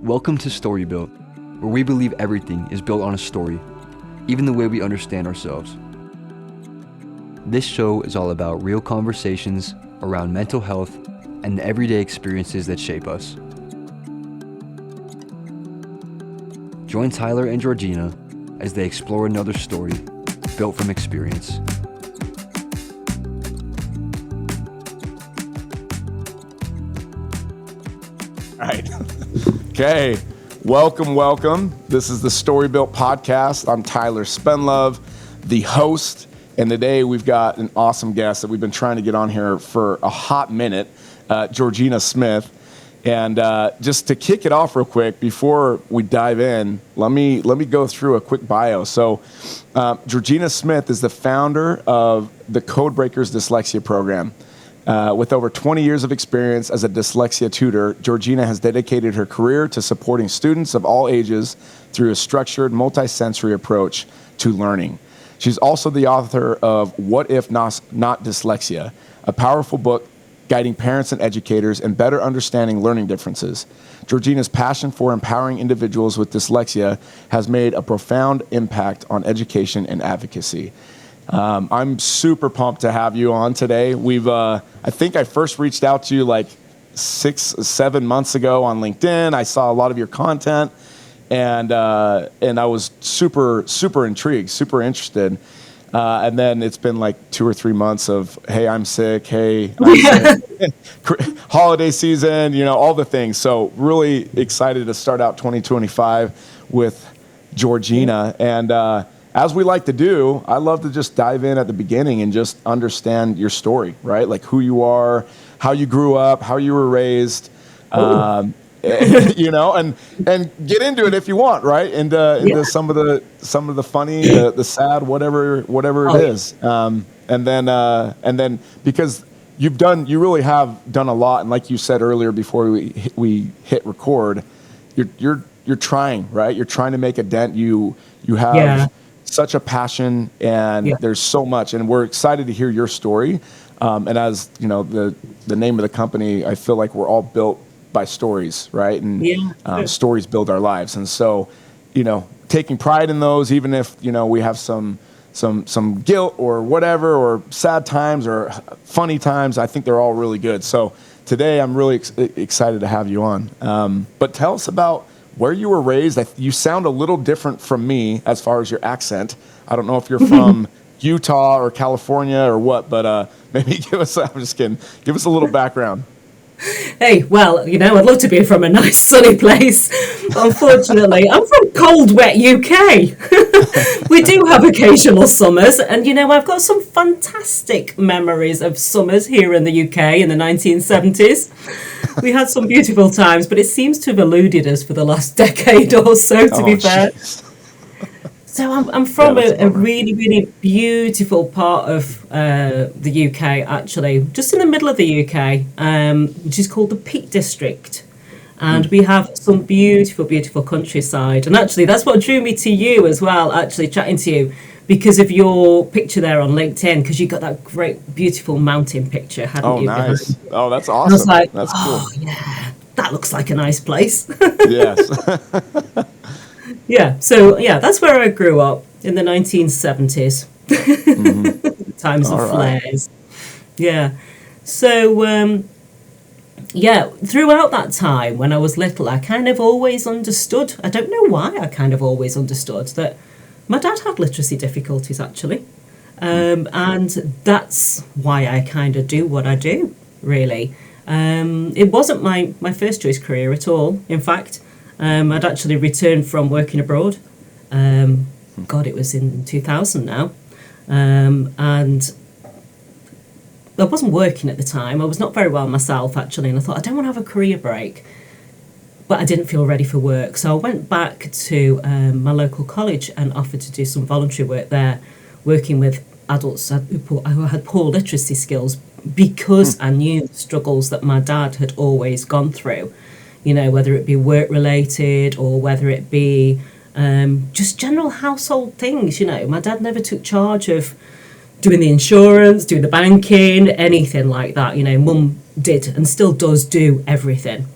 Welcome to STORYBILT, where we believe everything is built on a story, even the way we understand ourselves. This show is all about real conversations around mental health and the everyday experiences that shape us. Join Tyler and Georgina as they explore another story built from experience. All right. Okay. Welcome. This is the STORYBILT podcast. I'm Tyler Spendlove, the host. And today we've got an awesome guest that we've been trying to get on here for a hot minute, Georgina Smith. And just to kick it off real quick, before we dive in, let me go through a quick bio. So Georgina Smith is the founder of the Code Breakers Dyslexia Program. With over 20 years of experience as a dyslexia tutor, Georgina has dedicated her career to supporting students of all ages through a structured, multi-sensory approach to learning. She's also the author of What If Not Dyslexia, a powerful book guiding parents and educators in better understanding learning differences. Georgina's passion for empowering individuals with dyslexia has made a profound impact on education and advocacy. I'm super pumped to have you on today. I think I first reached out to you like 6-7 months ago on LinkedIn. I saw a lot of your content, and I was super intrigued, super interested. And then it's been like 2 or 3 months of, hey, I'm sick. Hey, I'm sick. Holiday season, all the things. So really excited to start out 2025 with Georgina. And as we like to do, I love to just dive in at the beginning and just understand your story, right? Like who you are, how you grew up, how you were raised, and get into it if you want, right? Into some of the funny, the sad, whatever it is. And then because you really have done a lot, and like you said earlier before we hit record, you're trying, right? You're trying to make a dent. You have such a passion, and there's so much, and we're excited to hear your story. And as the name of the company, I feel like we're all built by stories, right? And stories build our lives. And so, taking pride in those, even if we have some guilt or whatever, or sad times or funny times, I think they're all really good. So today, I'm really excited to have you on. But tell us about where you were raised. You sound a little different from me as far as your accent. I don't know if you're from Utah or California or what, but maybe I'm just kidding. Give us a little background. Hey, well, I'd love to be from a nice sunny place. Unfortunately, I'm from cold, wet UK. We do have occasional summers, and I've got some fantastic memories of summers here in the UK in the 1970s. We had some beautiful times, but it seems to have eluded us for the last decade or so, to be fair. Geez. So I'm from a really, really beautiful part of the UK, actually, just in the middle of the UK, which is called the Peak District. And we have some beautiful, beautiful countryside. And actually, that's what drew me to you as well, actually, chatting to you, because of your picture there on LinkedIn, because you got that great, beautiful mountain picture, hadn't you? Oh, nice. Oh, that's awesome. And I was like, that's cool. Yeah, that looks like a nice place. Yes. That's where I grew up in the 1970s. Times of flares. Yeah. So, throughout that time when I was little, I kind of always understood, I don't know why I kind of always understood that my dad had literacy difficulties, actually. And that's why I kind of do what I do, really. It wasn't my first choice career at all, in fact. I'd actually returned from working abroad. It was in 2000 now. And I wasn't working at the time. I was not very well myself, actually. And I thought, I don't want to have a career break. But I didn't feel ready for work. So I went back to my local college and offered to do some voluntary work there, working with adults who had poor literacy skills, because I knew the struggles that my dad had always gone through. Whether it be work-related or whether it be just general household things. My dad never took charge of doing the insurance, doing the banking, anything like that. Mum did and still does do everything.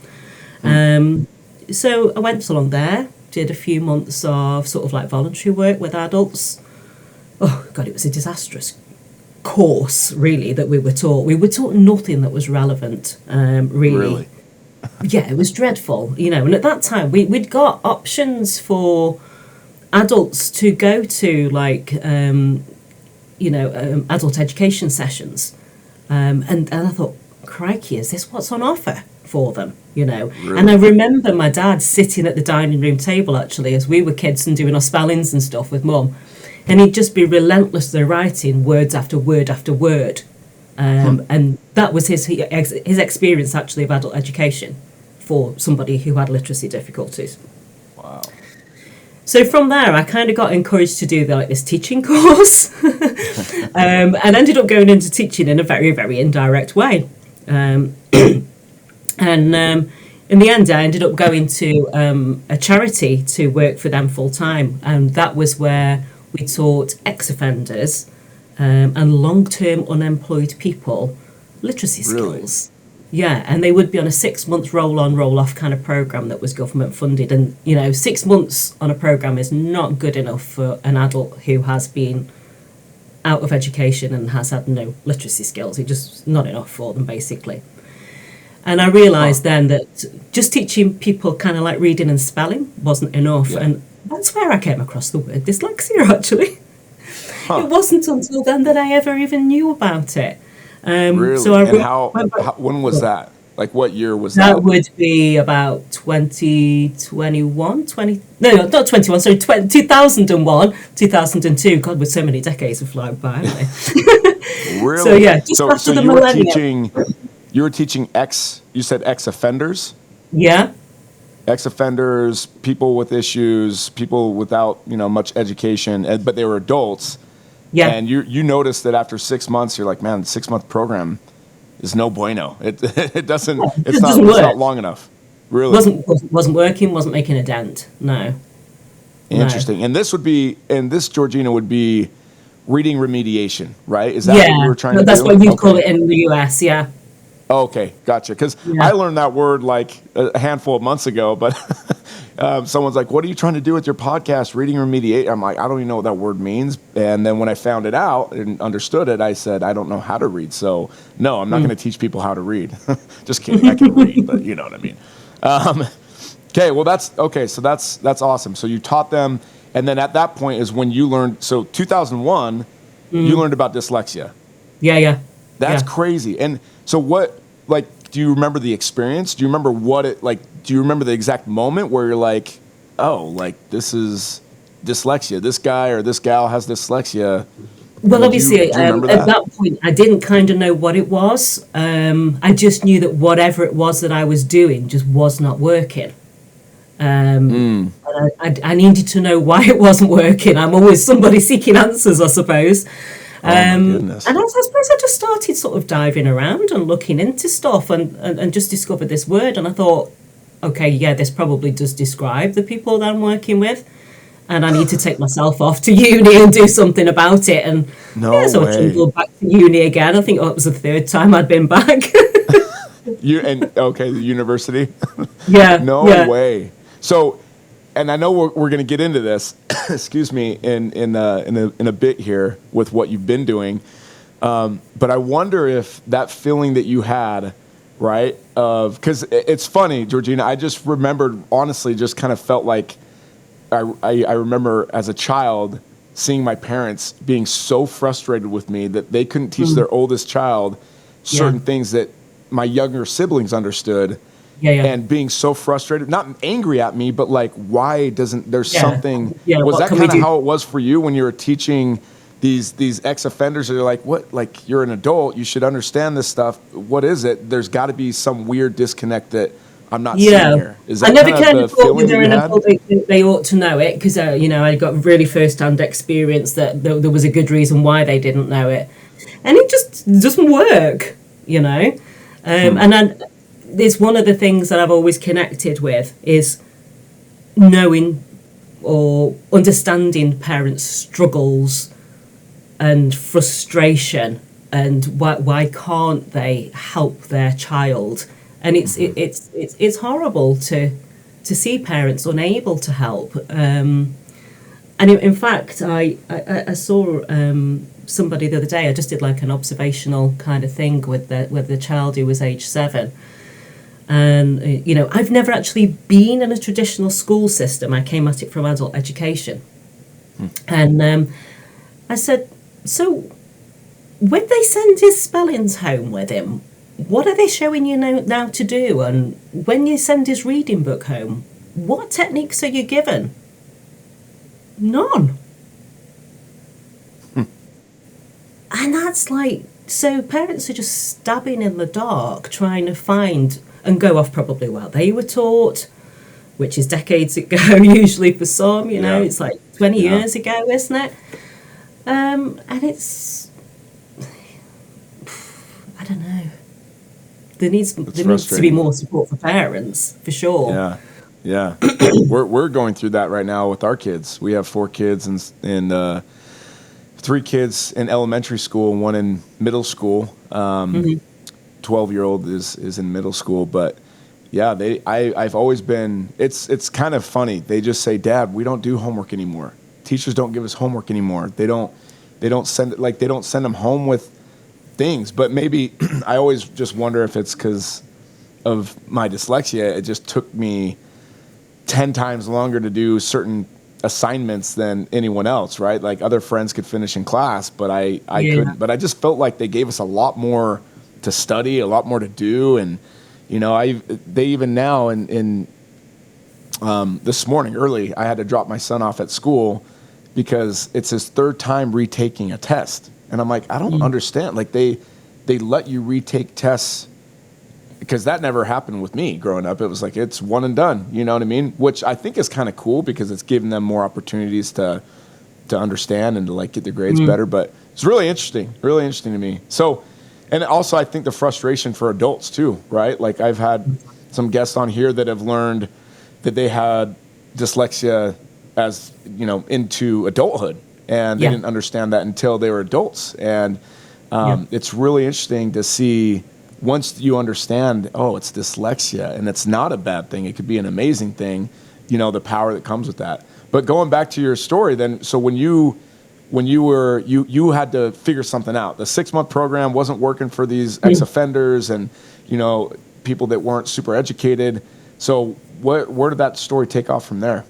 so I went along there, did a few months of sort of like voluntary work with adults. Oh God, it was a disastrous course, really, that we were taught. We were taught nothing that was relevant, really. Yeah, it was dreadful, and at that time we'd got options for adults to go to, like, adult education sessions. And I thought, crikey, is this what's on offer for them? Really? And I remember my dad sitting at the dining room table, actually, as we were kids and doing our spellings and stuff with mum. And he'd just be relentlessly writing words after word after word. And that was his experience, actually, of adult education for somebody who had literacy difficulties. Wow. So from there, I kind of got encouraged to do this teaching course, and ended up going into teaching in a very, very indirect way. And in the end, I ended up going to a charity to work for them full time, and that was where we taught ex-offenders and long-term unemployed people literacy skills. Yeah, and they would be on a 6-month roll-on, roll-off kind of program that was government funded. And, 6 months on a program is not good enough for an adult who has been out of education and has had no literacy skills. It's just not enough for them, basically. And I realised then that just teaching people kind of like reading and spelling wasn't enough. Yeah. And that's where I came across the word dyslexia, actually. It wasn't until then that I ever even knew about it. Really? So when was that? Like, what year was that? That would be about 2021, 2001, 2002. God, with so many decades have flown by, haven't they? Really? So, yeah, just after the millennium. You were teaching you said ex-offenders? Yeah. Ex-offenders, people with issues, people without, much education, but they were adults. Yeah. And you noticed that after 6 months, you're like, man, the 6-month program is no bueno. It's not long enough. Really. Wasn't working, wasn't making a dent. No. Interesting. No. And this, Georgina, would be reading remediation, right? Is that what you were trying to do? That's what you call it in the US, yeah. Okay, gotcha. Because I learned that word like a handful of months ago, but someone's like, what are you trying to do with your podcast, reading remediate? I'm like, I don't even know what that word means. And then when I found it out and understood it, I said, I don't know how to read. So, no, I'm not going to teach people how to read. Just kidding, I can read, but you know what I mean. Okay, well, that's awesome. So you taught them, and then at that point is when you learned, so 2001, you learned about dyslexia. Yeah. That's crazy. And so do you remember the experience? Do you remember do you remember the exact moment where you're like, oh, like this is dyslexia. This guy or this gal has dyslexia. Well, obviously, at that point, I didn't kind of know what it was. I just knew that whatever it was that I was doing just was not working. And I needed to know why it wasn't working. I'm always somebody seeking answers, I suppose. My goodness. And I suppose I just started sort of diving around and looking into stuff and just discovered this word. And I thought, okay, yeah, this probably does describe the people that I'm working with. And I need to take myself off to uni and do something about it. And so I trundled back to uni again. I think it was the third time I'd been back. The university? Yeah. No way. So, and I know we're going to get into this, excuse me, in a bit here with what you've been doing. But I wonder if that feeling that you had, right, because it's funny, Georgina, I just remembered, honestly, just kind of felt like, I remember as a child seeing my parents being so frustrated with me that they couldn't teach their oldest child certain things that my younger siblings understood. And being so frustrated, not angry at me, but like, why doesn't there's something? Was that kind of how it was for you when you were teaching these ex-offenders? That are like, what? Like, you're an adult, you should understand this stuff. What is it? There's got to be some weird disconnect that I'm not seeing here. Is that I never kind of the thought feeling they're you an had? adult, they ought to know it because I got really first-hand experience that there was a good reason why they didn't know it, and it just doesn't work, and it's one of the things that I've always connected with is knowing or understanding parents' struggles and frustration and why can't they help their child. And it's horrible to to see parents unable to help. And in fact, I saw somebody the other day. I just did like an observational kind of thing with the child who was age 7. And, I've never actually been in a traditional school system. I came at it from adult education. And I said, so when they send his spellings home with him, what are they showing you now to do? And when you send his reading book home, what techniques are you given? None. And that's like, so parents are just stabbing in the dark, trying to find and go off probably what they were taught, which is decades ago, usually for some, it's like 20 years ago, isn't it? And it's, I don't know. There needs to be more support for parents, for sure. Yeah. We're going through that right now with our kids. We have 4 kids and 3 kids in elementary school and 1 in middle school. 12-year-old is in middle school, but yeah, I've always been. It's kind of funny. They just say, "Dad, we don't do homework anymore. Teachers don't give us homework anymore. They don't send them home with things." But maybe I always just wonder if it's because of my dyslexia. It just took me 10 times longer to do certain assignments than anyone else, right? Like other friends could finish in class, but I couldn't. But I just felt like they gave us a lot more to study, a lot more to do, and they even now in this morning early, I had to drop my son off at school because it's his 3rd time retaking a test, and I'm like, I don't understand. Like they let you retake tests, because that never happened with me growing up. It was like, it's one and done, you know what I mean? Which I think is kind of cool because it's giving them more opportunities to understand and to like get their grades better. But it's really interesting to me. So, and also I think the frustration for adults too, right? Like I've had some guests on here that have learned that they had dyslexia as, into adulthood, and they didn't understand that until they were adults. And it's really interesting to see, once you understand, oh, it's dyslexia, and it's not a bad thing. It could be an amazing thing, the power that comes with that. But going back to your story then, so when you had to figure something out. The 6-month program wasn't working for these ex-offenders and, people that weren't super educated. So where did that story take off from there?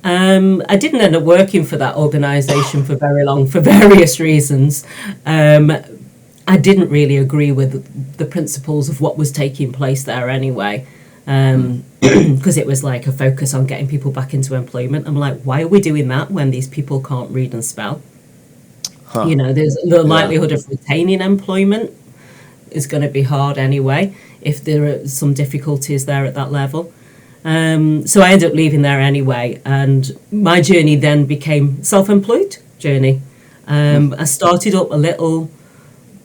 I didn't end up working for that organisation for very long for various reasons. I didn't really agree with the principles of what was taking place there anyway, because it was like a focus on getting people back into employment. I'm like, why are we doing that when these people can't read and spell? There's the likelihood of retaining employment is going to be hard anyway if there are some difficulties there at that level. So I ended up leaving there anyway, and my journey then became self-employed journey. I started up a little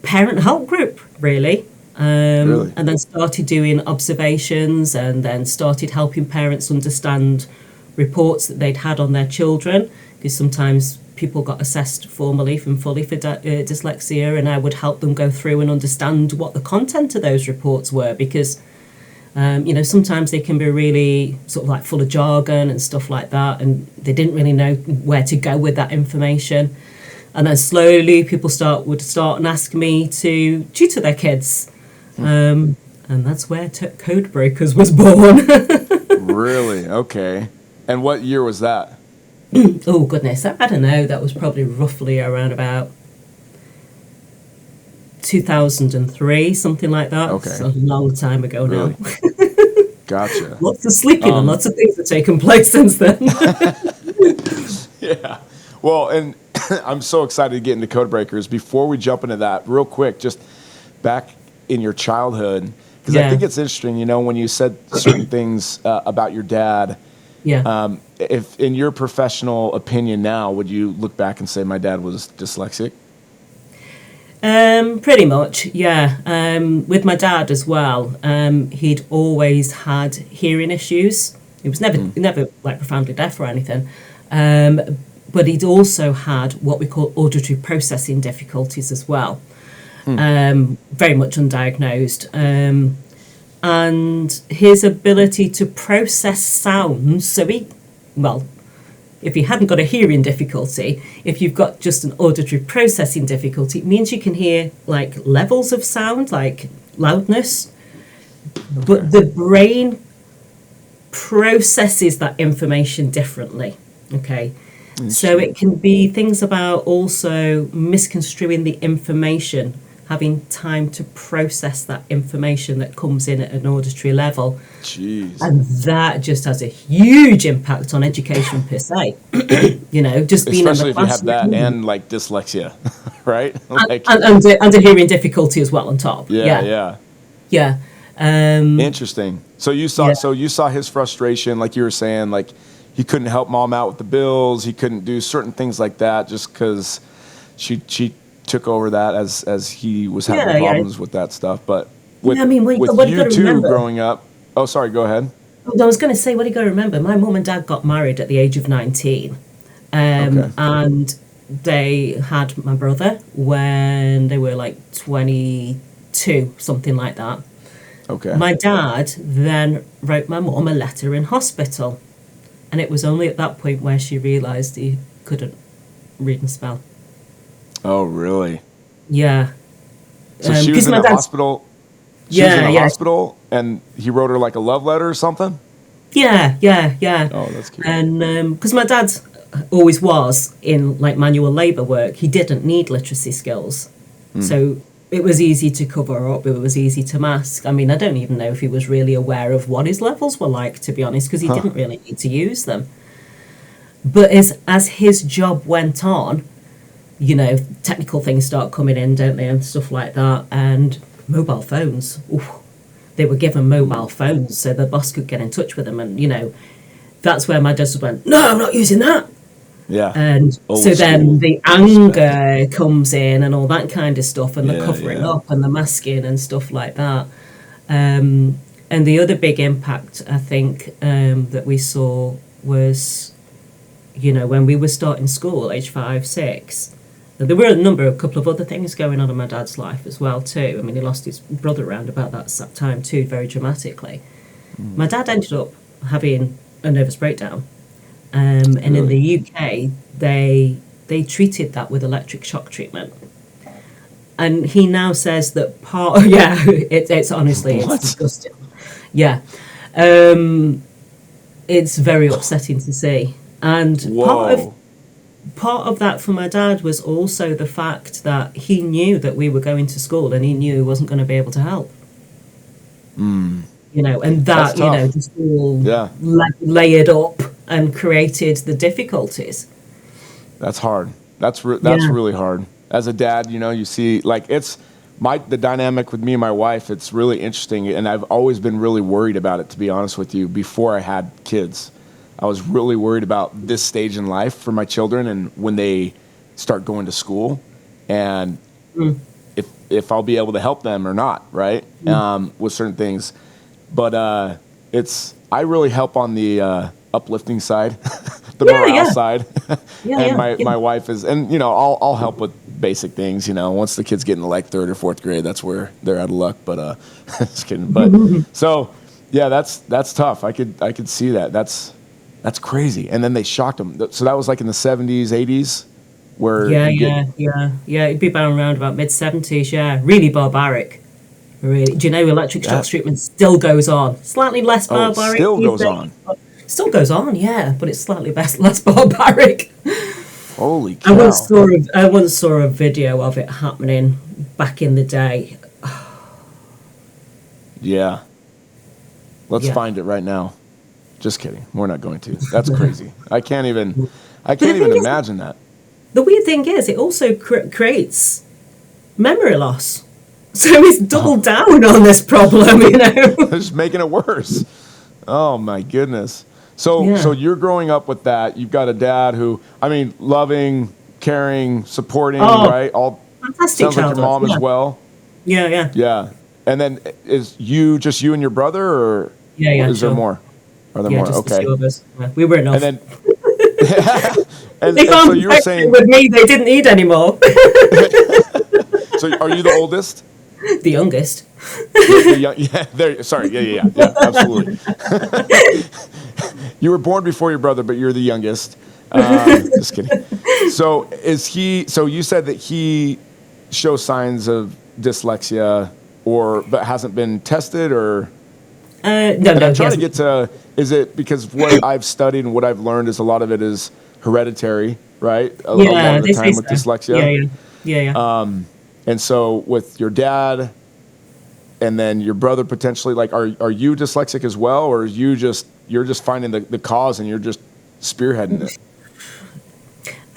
parent help group, really. And then started doing observations, and then started helping parents understand reports that they'd had on their children, because sometimes people got assessed formally and fully for dyslexia, and I would help them go through and understand what the content of those reports were, because sometimes they can be really sort of like full of jargon and stuff like that, and they didn't really know where to go with that information. And then slowly people would start and ask me to tutor their kids. And that's where Code Breakers was born. Really? Okay. And what year was that? Oh, goodness. I don't know. That was probably roughly around about 2003, something like that. Okay. It's a long time ago now. Gotcha. Lots of sleeping and lots of things have taken place since then. Yeah. Well, and I'm so excited to get into Code Breakers. Before we jump into that, real quick, just back in your childhood, because I think it's interesting, when you said certain things about your dad. Yeah. If in your professional opinion now, would you look back and say my dad was dyslexic? Pretty much, yeah. With my dad as well, he'd always had hearing issues. He was never like profoundly deaf or anything. But he'd also had what we call auditory processing difficulties as well. Very much undiagnosed. and his ability to process sounds. So if you hadn't got a hearing difficulty, if you've got just an auditory processing difficulty, it means you can hear like levels of sound, like loudness, but the brain processes that information differently. Okay. So it can be things about also misconstruing the information, having time to process that information that comes in at an auditory level. Jeez. And that just has a huge impact on education per se. Just being especially in the if you have that classroom. and like dyslexia, right? Like, and a hearing difficulty as well on top. yeah. Interesting. So you saw his frustration, like you were saying, like he couldn't help mom out with the bills. He couldn't do certain things like that just because she took over that as he was having problems with that stuff. But with you two growing up, oh, sorry, go ahead. I was going to say, what do you got to remember? My mum and dad got married at the age of 19. And they had my brother when they were like 22, something like that. Okay. My dad then wrote my mum a letter in hospital. And it was only at that point where she realised he couldn't read and spell. Oh, really? Yeah. So she was in the hospital. She was in the hospital, and he wrote her like a love letter or something? Yeah. Oh, that's cute. And because my dad always was in like manual labour work, he didn't need literacy skills. So it was easy to cover up, it was easy to mask. I mean, I don't even know if he was really aware of what his levels were like, to be honest, because he didn't really need to use them. But as his job went on, technical things start coming in, don't they, and stuff like that. And mobile phones, they were given mobile phones so the boss could get in touch with them. And, that's where my dad just went, no, I'm not using that. Yeah. And so then the anger comes in and all that kind of stuff, and the covering up and the masking and stuff like that. And the other big impact, I think, that we saw was, when we were starting school, age 5, 6, there were a couple of other things going on in my dad's life as well, too. I mean, he lost his brother around about that time, too, very dramatically. My dad ended up having a nervous breakdown. And in the UK, they treated that with electric shock treatment. And he now says that it's honestly, it's disgusting. Yeah. It's very upsetting to see. And part of that for my dad was also the fact that he knew that we were going to school and he knew he wasn't going to be able to help. And that, just all layered up and created the difficulties. That's hard. That's really hard. As a dad, you see, like, it's the dynamic with me and my wife, it's really interesting, and I've always been really worried about it, to be honest with you. Before I had kids, I was really worried about this stage in life for my children and when they start going to school, and if I'll be able to help them or not, right? With certain things. But I really help on the uplifting side, the morale side. And my wife is, and I'll help with basic things. Once the kids get into like 3rd or 4th grade, that's where they're out of luck. But just kidding. But so that's tough. I could see that. That's crazy. And then they shocked them. So that was like in the 70s, 80s, where it'd be around about mid-70s. Yeah, really barbaric. Really, do you know electric shock treatment still goes on? Slightly less barbaric. It still goes on. Still goes on, yeah, but it's slightly less barbaric. Holy cow! I once saw a video of it happening back in the day. Yeah. Let's find it right now. Just kidding. We're not going to. That's crazy. I can't even imagine that. The weird thing is, it also creates memory loss. So he's doubled down on this problem, Just making it worse. Oh my goodness. So you're growing up with that. You've got a dad who, loving, caring, supporting, right? All fantastic. Sounds like your mom as well. Yeah. Yeah. And then is just you and your brother, or is there more? Are there more? Just okay. The two of us. Yeah, we were enough. And then they so you were saying with me, they didn't need any more. So are you the oldest? The youngest. Yeah, there. Sorry. Yeah. Absolutely. You were born before your brother, but you're the youngest. Just kidding. So is he? So you said that he shows signs of dyslexia, but hasn't been tested, or? No, And no, I'm he trying to hasn't. get to, is it because what I've studied and what I've learned is a lot of it is hereditary, right? A lot Yeah, of the they say time with so. Yeah, dyslexia. yeah, yeah, yeah. And so with your dad and then your brother potentially, like, are you dyslexic as well? Or you're just finding the cause and you're just spearheading it?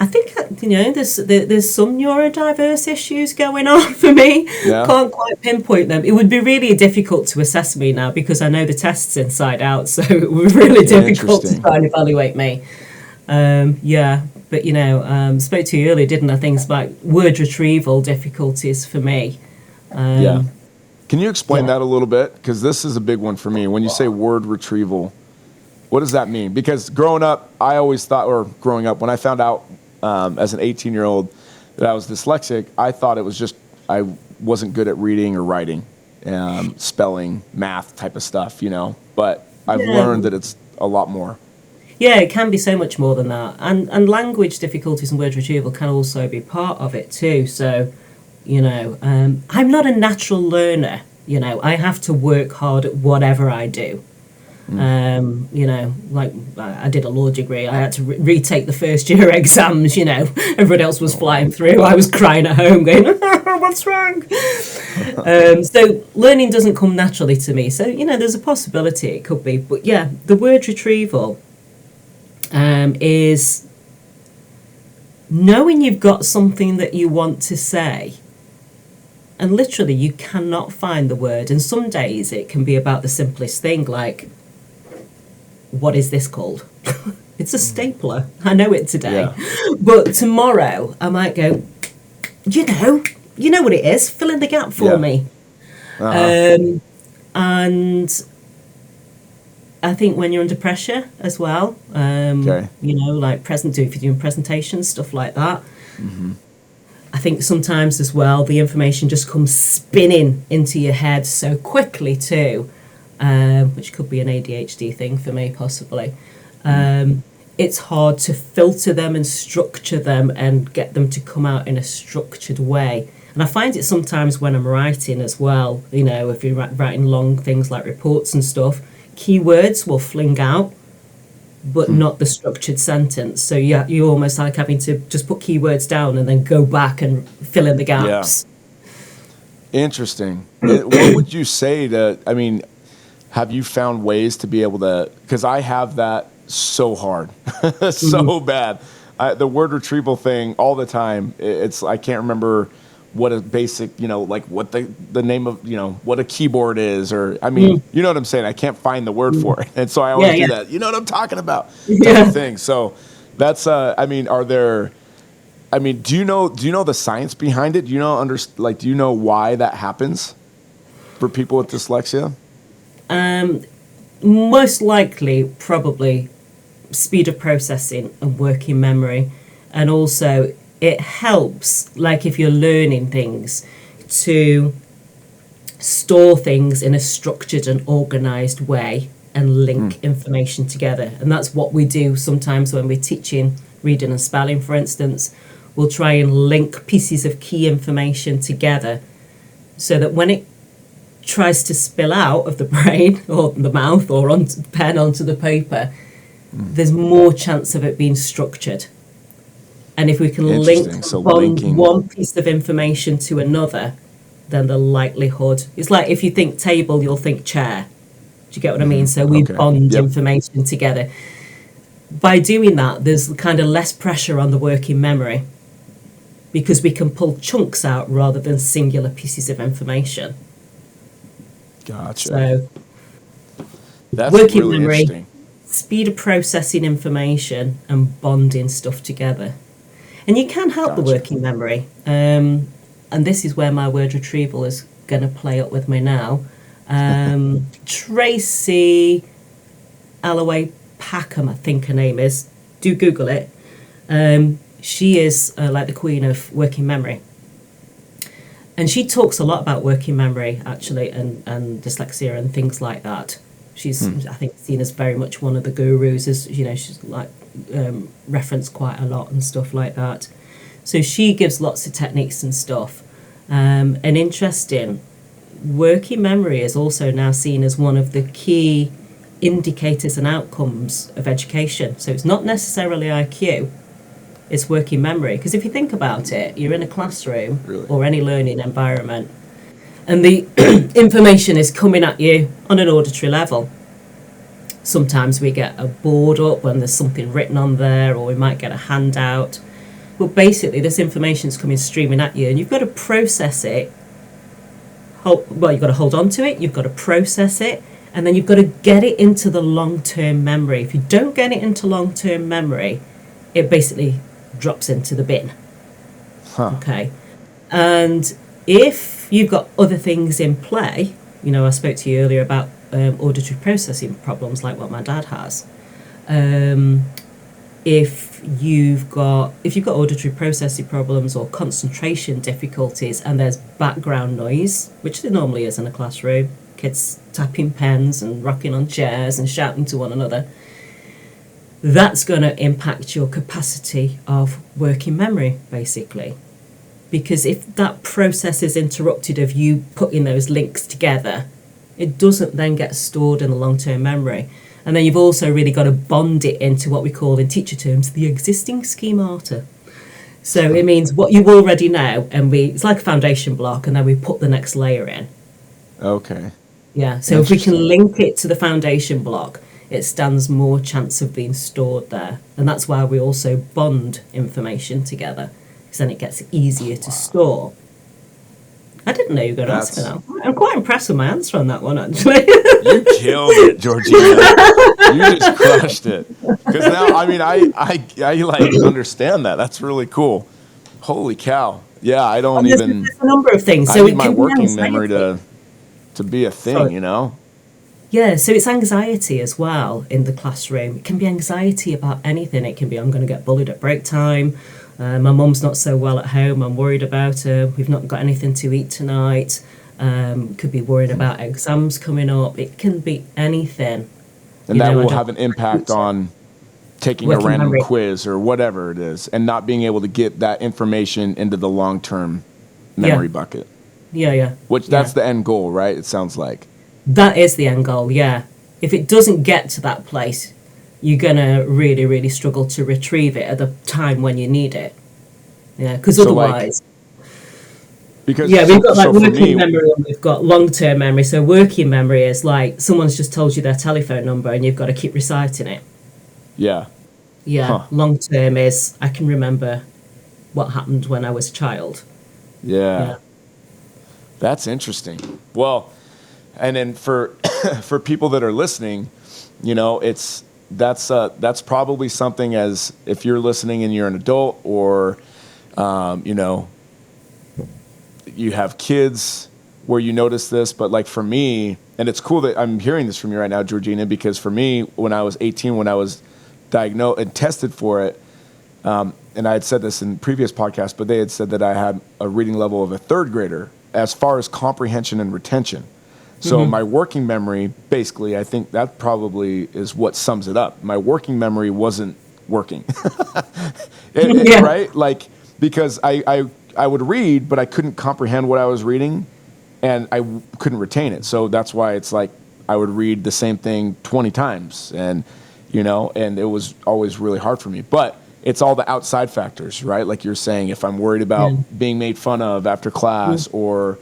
I think there's some neurodiverse issues going on for me. Yeah. Can't quite pinpoint them. It would be really difficult to assess me now because I know the tests inside out. So it would be really difficult to Interesting. try and evaluate me. Yeah, but spoke to you earlier, didn't I? Things like word retrieval difficulties for me. Yeah. Can you explain yeah. that a little bit? Because this is a big one for me. When you say word retrieval, what does that mean? Because growing up, when I found out as an 18-year-old that I was dyslexic, I thought it was just I wasn't good at reading or writing, spelling, math type of stuff, But I've learned that it's a lot more. Yeah, it can be so much more than that. And language difficulties and word retrieval can also be part of it too. So, I'm not a natural learner. I have to work hard at whatever I do. Like I did a law degree. I had to retake the first year exams, Everyone else was flying through. I was crying at home going, what's wrong? So learning doesn't come naturally to me. So, there's a possibility it could be. But yeah, the word retrieval is knowing you've got something that you want to say. And literally, you cannot find the word. And some days it can be about the simplest thing, like, what is this called? It's a stapler. I know it today. Yeah. But tomorrow I might go, you know what it is. Fill in the gap for me. And I think when you're under pressure as well, Okay. like if you're doing presentations, stuff like that. I think sometimes as well, the information just comes spinning into your head so quickly too, which could be an ADHD thing for me, possibly. It's hard to filter them and structure them and get them to come out in a structured way. And I find it sometimes when I'm writing as well, if you're writing long things like reports and stuff, keywords will fling out, but not the structured sentence. So you're almost like having to just put keywords down and then go back and fill in the gaps. Interesting. What would you say have you found ways to be able to, because I have that so hard, so bad. The word retrieval thing all the time, I can't remember what a basic, like what the name of, what a keyboard is, or, you know what I'm saying? I can't find the word for it. And so I always do that. You know what I'm talking about? Type of thing. So that's, do you know the science behind it? Do you know why that happens for people with dyslexia? Most likely, probably speed of processing and working memory. And also it helps, like if you're learning things, to store things in a structured and organized way and link information together. And that's what we do sometimes when we're teaching reading and spelling, for instance. We'll try and link pieces of key information together so that when it tries to spill out of the brain or the mouth or onto the pen onto the paper, there's more chance of it being structured. And if we can bond one piece of information to another, then the likelihood, it's like if you think table, you'll think chair. Do you get what I mean? So we bond information together. By doing that, there's kind of less pressure on the working memory because we can pull chunks out rather than singular pieces of information. Gotcha. So that's working really memory, interesting. speed of processing information and bonding stuff together. And you can help the working memory. And this is where my word retrieval is going to play up with me now. Tracy Alloway Packham, I think her name is. Do Google it. She is like the queen of working memory. And she talks a lot about working memory, actually, and dyslexia and things like that. She's, I think, seen as very much one of the gurus, as you know, she's like referenced quite a lot and stuff like that. So she gives lots of techniques and stuff. And interesting, working memory is also now seen as one of the key indicators and outcomes of education. So it's not necessarily IQ, it's working memory. Because if you think about it, you're in a classroom or any learning environment, and the information is coming at you on an auditory level. Sometimes we get a board up when there's something written on there, or we might get a handout. But basically, this information is coming streaming at you, and you've got to process it. You've got to hold on to it, you've got to process it, and then you've got to get it into the long-term memory. If you don't get it into long-term memory, it basically drops into the bin. Okay. And if you've got other things in play, you know, I spoke to you earlier about auditory processing problems like what my dad has. If you've got auditory processing problems or concentration difficulties, and there's background noise, which there normally is in a classroom, kids tapping pens and rocking on chairs and shouting to one another, that's going to impact your capacity of working memory, basically. Because if that process is interrupted of you putting those links together, it doesn't then get stored in the long-term memory. And then you've also really got to bond it into what we call in teacher terms the existing schemata. So it means what you already know, and it's like a foundation block, and then we put the next layer in. Okay. Yeah, so if we can link it to the foundation block, it stands more chance of being stored there. And that's why we also bond information together, because then it gets easier to store. I didn't know you were going to ask me that. I'm quite impressed with my answer on that one, actually. You killed it, Georgina. You just crushed it. Because now, I mean, I like understand that. That's really cool. Holy cow. Yeah, I don't there's even... There's a number of things. I So need my working memory to be a thing, you know? Yeah, so it's anxiety as well in the classroom. It can be anxiety about anything. It can be, I'm going to get bullied at break time. My mum's not so well at home. I'm worried about her. We've not got anything to eat tonight. Could be worried about exams coming up. It can be anything. And that will have an impact on taking a random quiz or whatever it is, and not being able to get that information into the long-term memory bucket. Yeah. Which that's the end goal, right? It sounds like. That is the end goal, yeah. If it doesn't get to that place, you're going to really, really struggle to retrieve it at the time when you need it. Yeah, because otherwise... we've got like working memory and we've got long-term memory. So working memory is like someone's just told you their telephone number and you've got to keep reciting it. Yeah. Long-term is I can remember what happened when I was a child. Yeah. That's interesting. Well, and then for people that are listening, you know, that's probably something, as if you're listening and you're an adult, or you know, you have kids where you notice this. But like for me, and it's cool that I'm hearing this from you right now, Georgina, because for me, when I was 18, when I was diagnosed and tested for it, and I had said this in previous podcasts, but they had said that I had a reading level of a third grader as far as comprehension and retention. So my working memory, basically, I think that probably is what sums it up. My working memory wasn't working, right? Like, because I would read, but I couldn't comprehend what I was reading, and I couldn't retain it. So that's why it's like I would read the same thing 20 times, and you know, and it was always really hard for me. But it's all the outside factors, right? Like you're saying, if I'm worried about being made fun of after class, or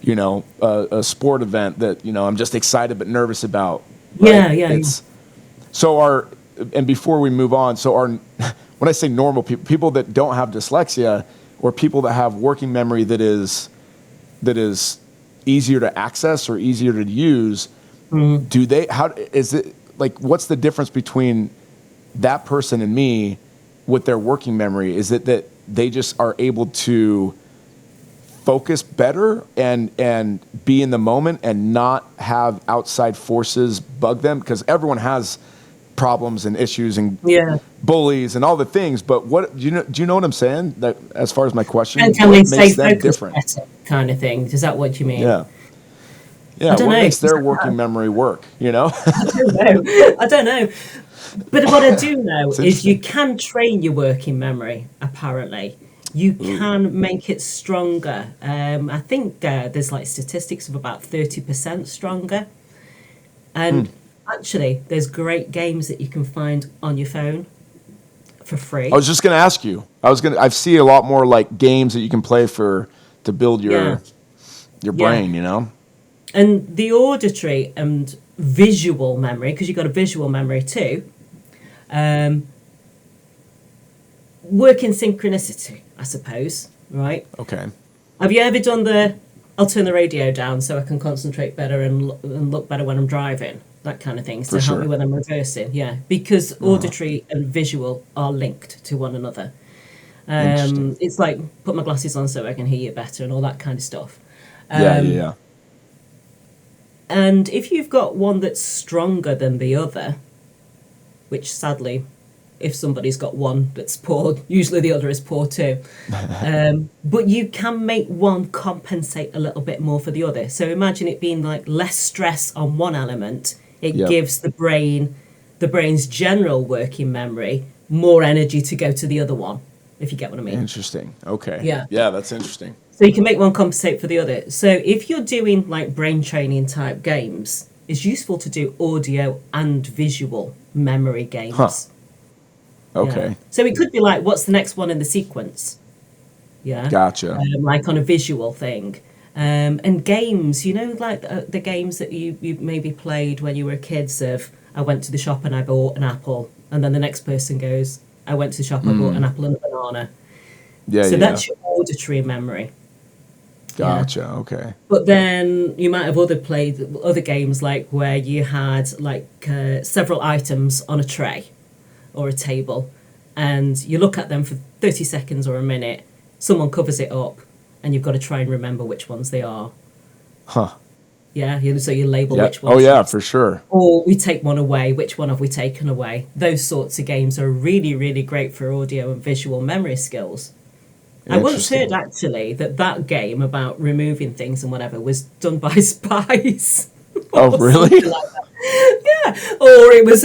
you know, a sport event that, you know, I'm just excited but nervous about. Right? And before we move on, when I say normal people that don't have dyslexia, or people that have working memory that is easier to access or easier to use, what's the difference between that person and me with their working memory? Is it that they just are able to focus better and be in the moment and not have outside forces bug them? Because everyone has problems and issues and Yeah. bullies and all the things. But what do you know what I'm saying? That as far as my question, And can what they makes stay them focused different? better, kind of thing? Is that what you mean? Yeah. Yeah. I don't What know. makes their working memory work? You know? I don't know. I don't know. But what I do know It's is you interesting. can train your working memory, apparently. You can make it stronger. I think there's like statistics of about 30% stronger. And actually, there's great games that you can find on your phone for free. I was just going to ask you. I see a lot more like games that you can play to build Yeah. your Yeah. brain, you know? And the auditory and visual memory, because you've got a visual memory too, work in synchronicity, I suppose, right? Okay. Have you ever done I'll turn the radio down so I can concentrate better and look better when I'm driving, that kind of thing, For to help sure. me when I'm reversing, yeah. Because auditory and visual are linked to one another. Interesting. It's like, put my glasses on so I can hear you better and all that kind of stuff. Yeah. And if you've got one that's stronger than the other, which sadly, if somebody's got one that's poor, usually the other is poor too. But you can make one compensate a little bit more for the other. So imagine it being like less stress on one element. It Yep. gives the brain's general working memory more energy to go to the other one, if you get what I mean. Interesting. Okay. Yeah. Yeah, that's interesting. So you can make one compensate for the other. So if you're doing like brain training type games, it's useful to do audio and visual memory games. Huh. Okay. Yeah. So it could be like, what's the next one in the sequence? Yeah. Gotcha. Like on a visual thing. And games, like the games that you maybe played when you were kids of, I went to the shop and I bought an apple. And then the next person goes, I went to the shop, I bought an apple and a banana. Yeah, So yeah. that's your auditory memory. Gotcha. Okay. But then you might have played other games like where you had like several items on a tray or a table, and you look at them for 30 seconds or a minute. Someone covers it up, and you've got to try and remember which ones they are. Huh. Yeah, so you label Yeah. which ones. Oh, yeah, for sure. Or we take one away. Which one have we taken away? Those sorts of games are really, really great for audio and visual memory skills. I once heard actually that game about removing things and whatever was done by spies. Oh, really? Like that. Yeah, or it was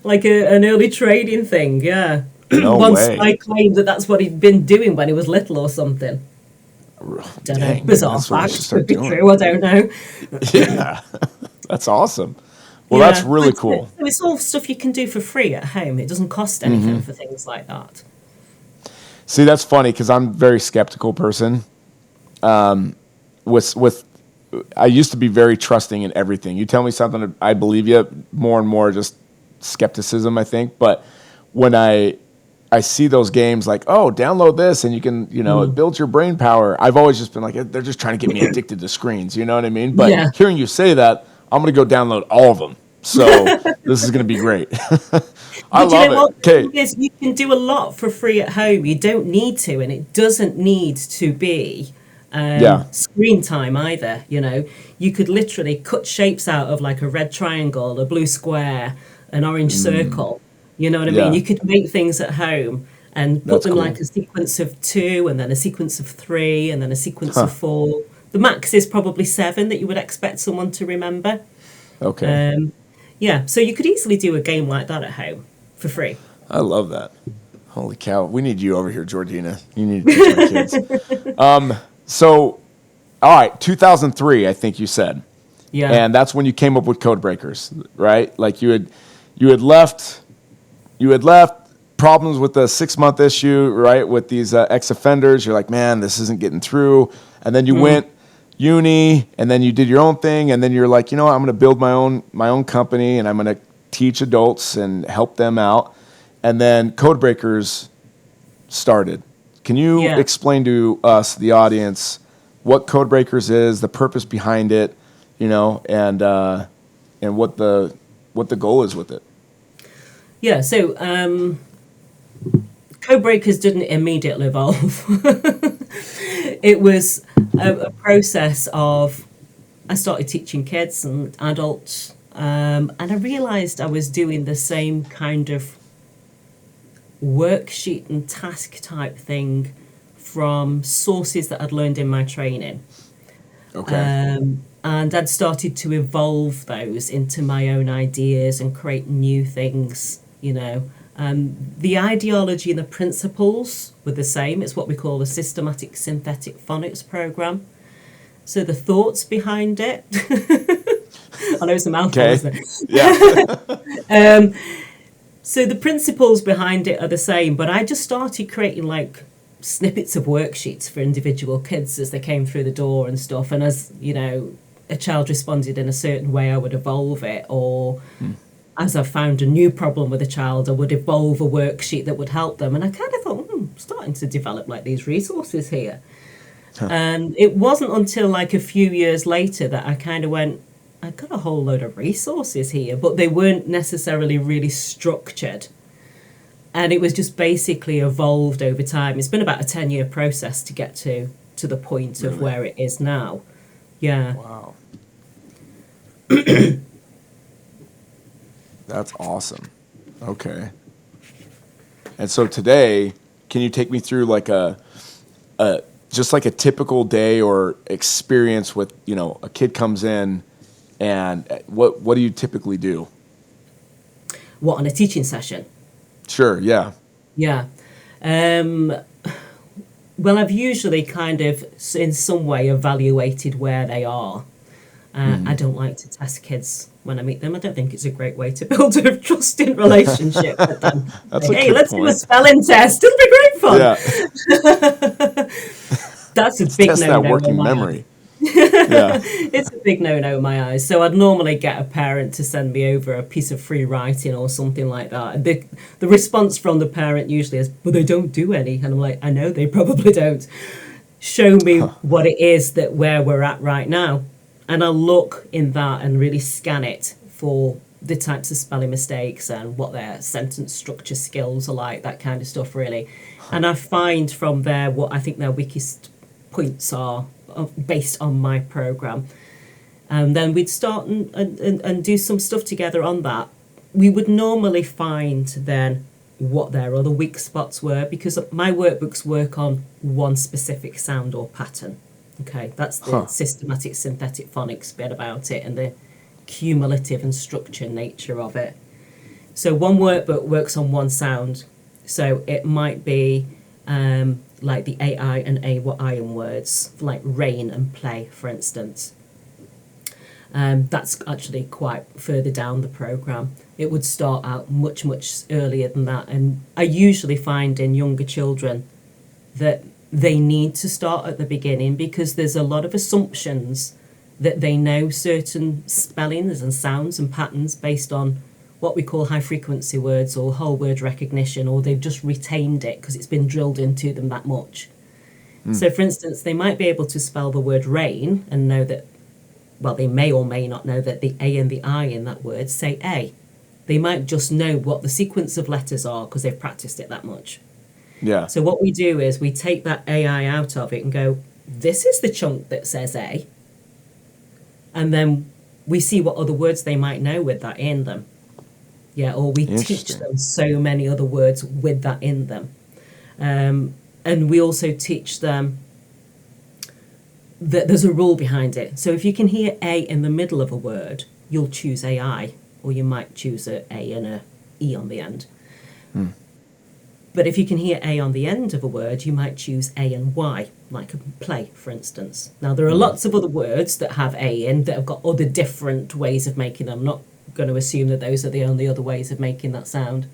like an early trading thing. Yeah, No one way. spy claimed that what he'd been doing when he was little or something. Don't know. Dang, Bizarre that's what we should fact. start Could be doing. true. I don't know. Yeah. That's awesome. Well, Yeah, that's really but cool. it's all stuff you can do for free at home. It doesn't cost anything for things like that. See, that's funny because I'm a very skeptical person. With I used to be very trusting in everything. You tell me something, I believe you. More and more, just skepticism, I think. But when I see those games like, oh, download this and you can, it builds your brain power. I've always just been like, they're just trying to get me addicted to screens. You know what I mean? But Yeah. hearing you say that, I'm going to go download all of them. So this is going to be great. I But you love know it. what? Okay. The thing is, you can do a lot for free at home. You don't need to, and it doesn't need to be screen time either. You could literally cut shapes out of like a red triangle, a blue square, an orange circle. You know what I Yeah. mean? You could make things at home and put That's them cool. like a sequence of 2, and then a sequence of 3, and then a sequence of 4. The max is probably 7 that you would expect someone to remember. Okay. Yeah, so you could easily do a game like that at home for free. I love that. Holy cow. We need you over here, Georgina. You need to teach my kids. So, all right, 2003, I think you said. Yeah. And that's when you came up with Code Breakers, right? Like you had left problems with the 6-month issue, right? With these ex-offenders. You're like, man, this isn't getting through. And then you went uni, and then you did your own thing, and then you're like, I'm going to build my own company, and I'm going to teach adults and help them out. And then Code Breakers started. Can you explain to us, the audience, what Code Breakers is, the purpose behind it, and what the goal is with it? Yeah, so Code Breakers didn't immediately evolve. It was a process of, I started teaching kids and adults And I realized I was doing the same kind of worksheet and task type thing from sources that I'd learned in my training. Okay. And I'd started to evolve those into my own ideas and create new things, you know. The ideology and the principles were the same. It's what we call a systematic synthetic phonics program. So the thoughts behind it, I know it's a mouthful, Okay. isn't it? Yeah. So the principles behind it are the same, but I just started creating like snippets of worksheets for individual kids as they came through the door and stuff. And as, you know, a child responded in a certain way, I would evolve it. Or as I found a new problem with a child, I would evolve a worksheet that would help them. And I kind of thought, starting to develop like these resources here. And it wasn't until like a few years later that I kind of went, I got a whole load of resources here, but they weren't necessarily really structured. And it was just basically evolved over time. It's been about a 10-year process to get to the point of where it is now. Yeah. Wow. That's awesome. Okay. And so today, can you take me through like just like a typical day or experience with, you know, a kid comes in and what do you typically do? What, on a teaching session? Sure, yeah. Yeah. Well, I've usually kind of, in some way, evaluated where they are. I don't like to test kids when I meet them. I don't think it's a great way to build a trusting relationship with them. That's a Hey, good let's do a point. spelling test. It'll be great fun. Yeah. That's a big Test that no-no in working my memory. eyes. Yeah. It's a big no-no in my eyes. So I'd normally get a parent to send me over a piece of free writing or something like that. The response from the parent usually is, well, they don't do any. And I'm like, I know they probably don't. Show me what it is that where we're at right now. And I'll look in that and really scan it for the types of spelling mistakes and what their sentence structure skills are like, that kind of stuff, really. And I find from there what I think their weakest points are based on my program. And then we'd start and do some stuff together on that. We would normally find then what their other weak spots were, because my workbooks work on one specific sound or pattern. Okay, that's the systematic synthetic phonics bit about it and the cumulative and structure nature of it. So one workbook works on one sound. So it might be like the AI and AIN words, like rain and play, for instance. That's actually quite further down the program. It would start out much, much earlier than that. And I usually find in younger children that they need to start at the beginning because there's a lot of assumptions that they know certain spellings and sounds and patterns based on what we call high frequency words or whole word recognition, or they've just retained it because it's been drilled into them that much. So for instance, they might be able to spell the word rain and know that, well, they may or may not know that the A and the I in that word say A. They might just know what the sequence of letters are because they've practiced it that much. Yeah. So what we do is we take that AI out of it and go, this is the chunk that says A. And then we see what other words they might know with that in them. Yeah, or we teach them so many other words with that in them. And we also teach them that there's a rule behind it. So if you can hear A in the middle of a word, you'll choose AI, or you might choose a and a E on the end. But if you can hear A on the end of a word, you might choose A and Y, like a play, for instance. Now, there are lots of other words that have A in that have got other different ways of making them. I'm not going to assume that those are the only other ways of making that sound.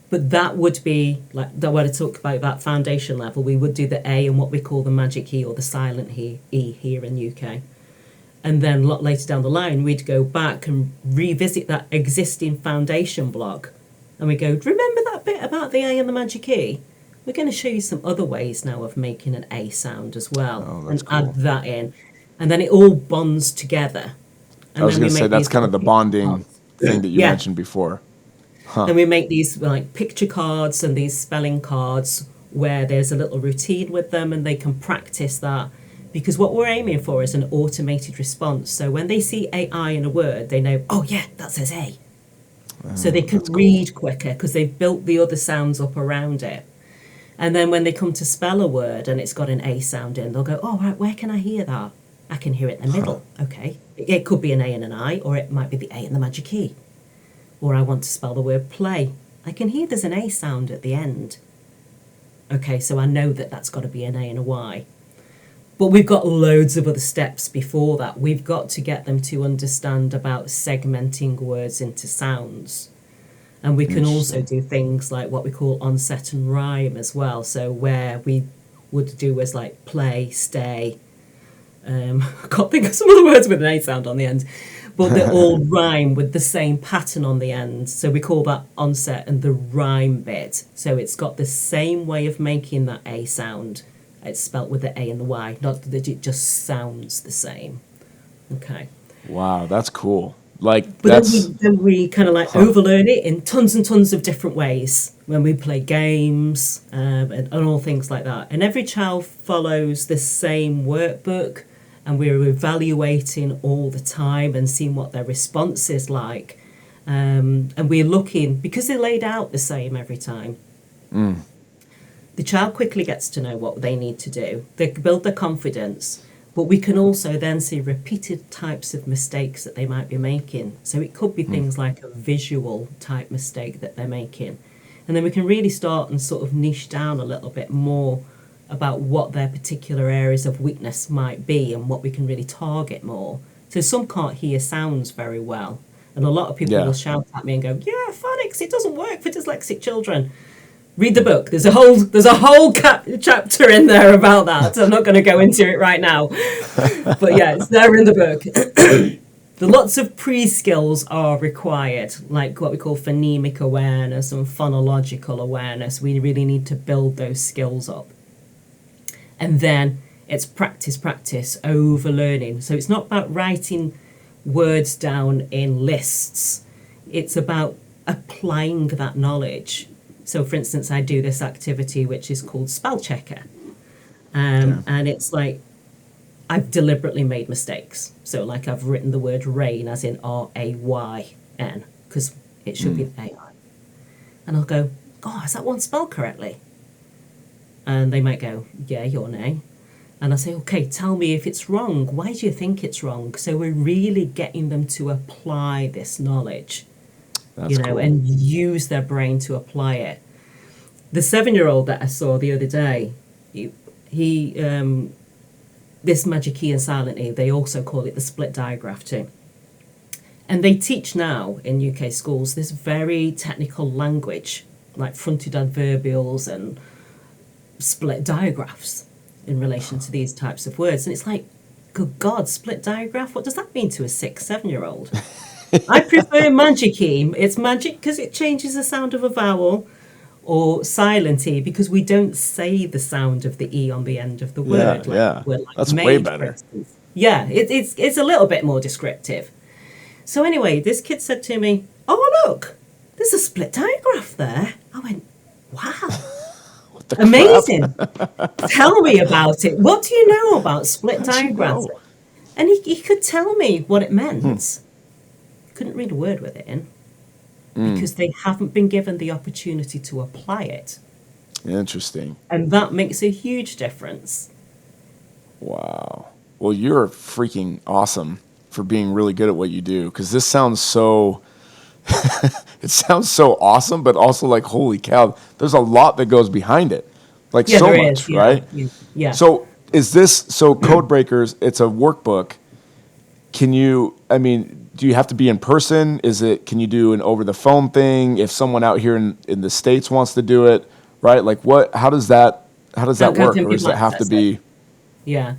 But that would be, like when I talk about that foundation level, we would do the A and what we call the magic E or the silent E here in UK. And then a lot later down the line, we'd go back and revisit that existing foundation block. And we go, remember that bit about the A and the magic E? We're going to show you some other ways now of making an A sound as well. And cool. Add that in. And then it all bonds together. And I was going to say, that's kind of the bonding thing that you mentioned before. And we make these like picture cards and these spelling cards where there's a little routine with them and they can practice that because what we're aiming for is an automated response. So when they see AI in a word, they know, oh yeah, that says A. So they can read quicker because they've built the other sounds up around it. And then when they come to spell a word and it's got an A sound in, they'll go, oh, right, where can I hear that? I can hear it in the middle. Okay. It could be an A and an I, or it might be the A and the magic E. Or I want to spell the word play. I can hear there's an A sound at the end. Okay, so I know that that's got to be an A and a Y. But we've got loads of other steps before that. We've got to get them to understand about segmenting words into sounds. And we can also do things like what we call onset and rhyme as well. So where we would do as like play, stay. I can't think of some other words with an A sound on the end. But they all rhyme with the same pattern on the end. So we call that onset and the rhyme bit. So it's got the same way of making that A sound. It's spelt with the A and the Y, not that it just sounds the same. Okay. Wow, that's cool. Like, but then we kind of like overlearn it in tons and tons of different ways when we play games and all things like that. And every child follows the same workbook, and we're evaluating all the time and seeing what their response is like. And we're looking, because they're laid out the same every time, the child quickly gets to know what they need to do. They build their confidence. But we can also then see repeated types of mistakes that they might be making. So it could be things like a visual type mistake that they're making. And then we can really start and sort of niche down a little bit more about what their particular areas of weakness might be and what we can really target more. So some can't hear sounds very well. And a lot of people will shout at me and go, yeah, phonics, it doesn't work for dyslexic children. Read the book. There's a whole chapter in there about that. I'm not going to go into it right now. But yeah, it's there in the book. The lots of pre-skills are required, like what we call phonemic awareness and phonological awareness. We really need to build those skills up. And then it's practice over learning. So it's not about writing words down in lists. It's about applying that knowledge. So, for instance, I do this activity which is called spell checker. And it's like I've deliberately made mistakes. So, like I've written the word rain as in R-A-Y-N because it should be A-I. And I'll go, oh, is that one spelled correctly? And they might go, yeah, your name. And I say, okay, tell me if it's wrong. Why do you think it's wrong? So we're really getting them to apply this knowledge. That's cool. And use their brain to apply it. The 7-year-old that I saw the other day, he this Magic E and Silent E, they also call it the split digraph too. And they teach now in UK schools this very technical language, like fronted adverbials and split digraphs in relation to these types of words. And it's like, good God, split digraph? What does that mean to a 6-7-year-old? I prefer Magic E. It's magic because it changes the sound of a vowel, or Silent E because we don't say the sound of the E on the end of the word. That's way better. Yeah, it's a little bit more descriptive. So anyway, this kid said to me, oh, look, there's a split digraph there. I went, wow. Amazing. Tell me about it. What do you know about split digraphs? And he could tell me what it meant. Couldn't read a word with it in because they haven't been given the opportunity to apply it. Interesting. And that makes a huge difference. Wow. Well, you're freaking awesome for being really good at what you do, because this sounds so it sounds so awesome, but also like, holy cow, there's a lot that goes behind it. Like so much, right? Yeah. So Code Breakers, it's a workbook. Do you have to be in person? Can you do an over the phone thing? If someone out here in the States wants to do it, right? Like how does that work? Or does it have to be? Yeah.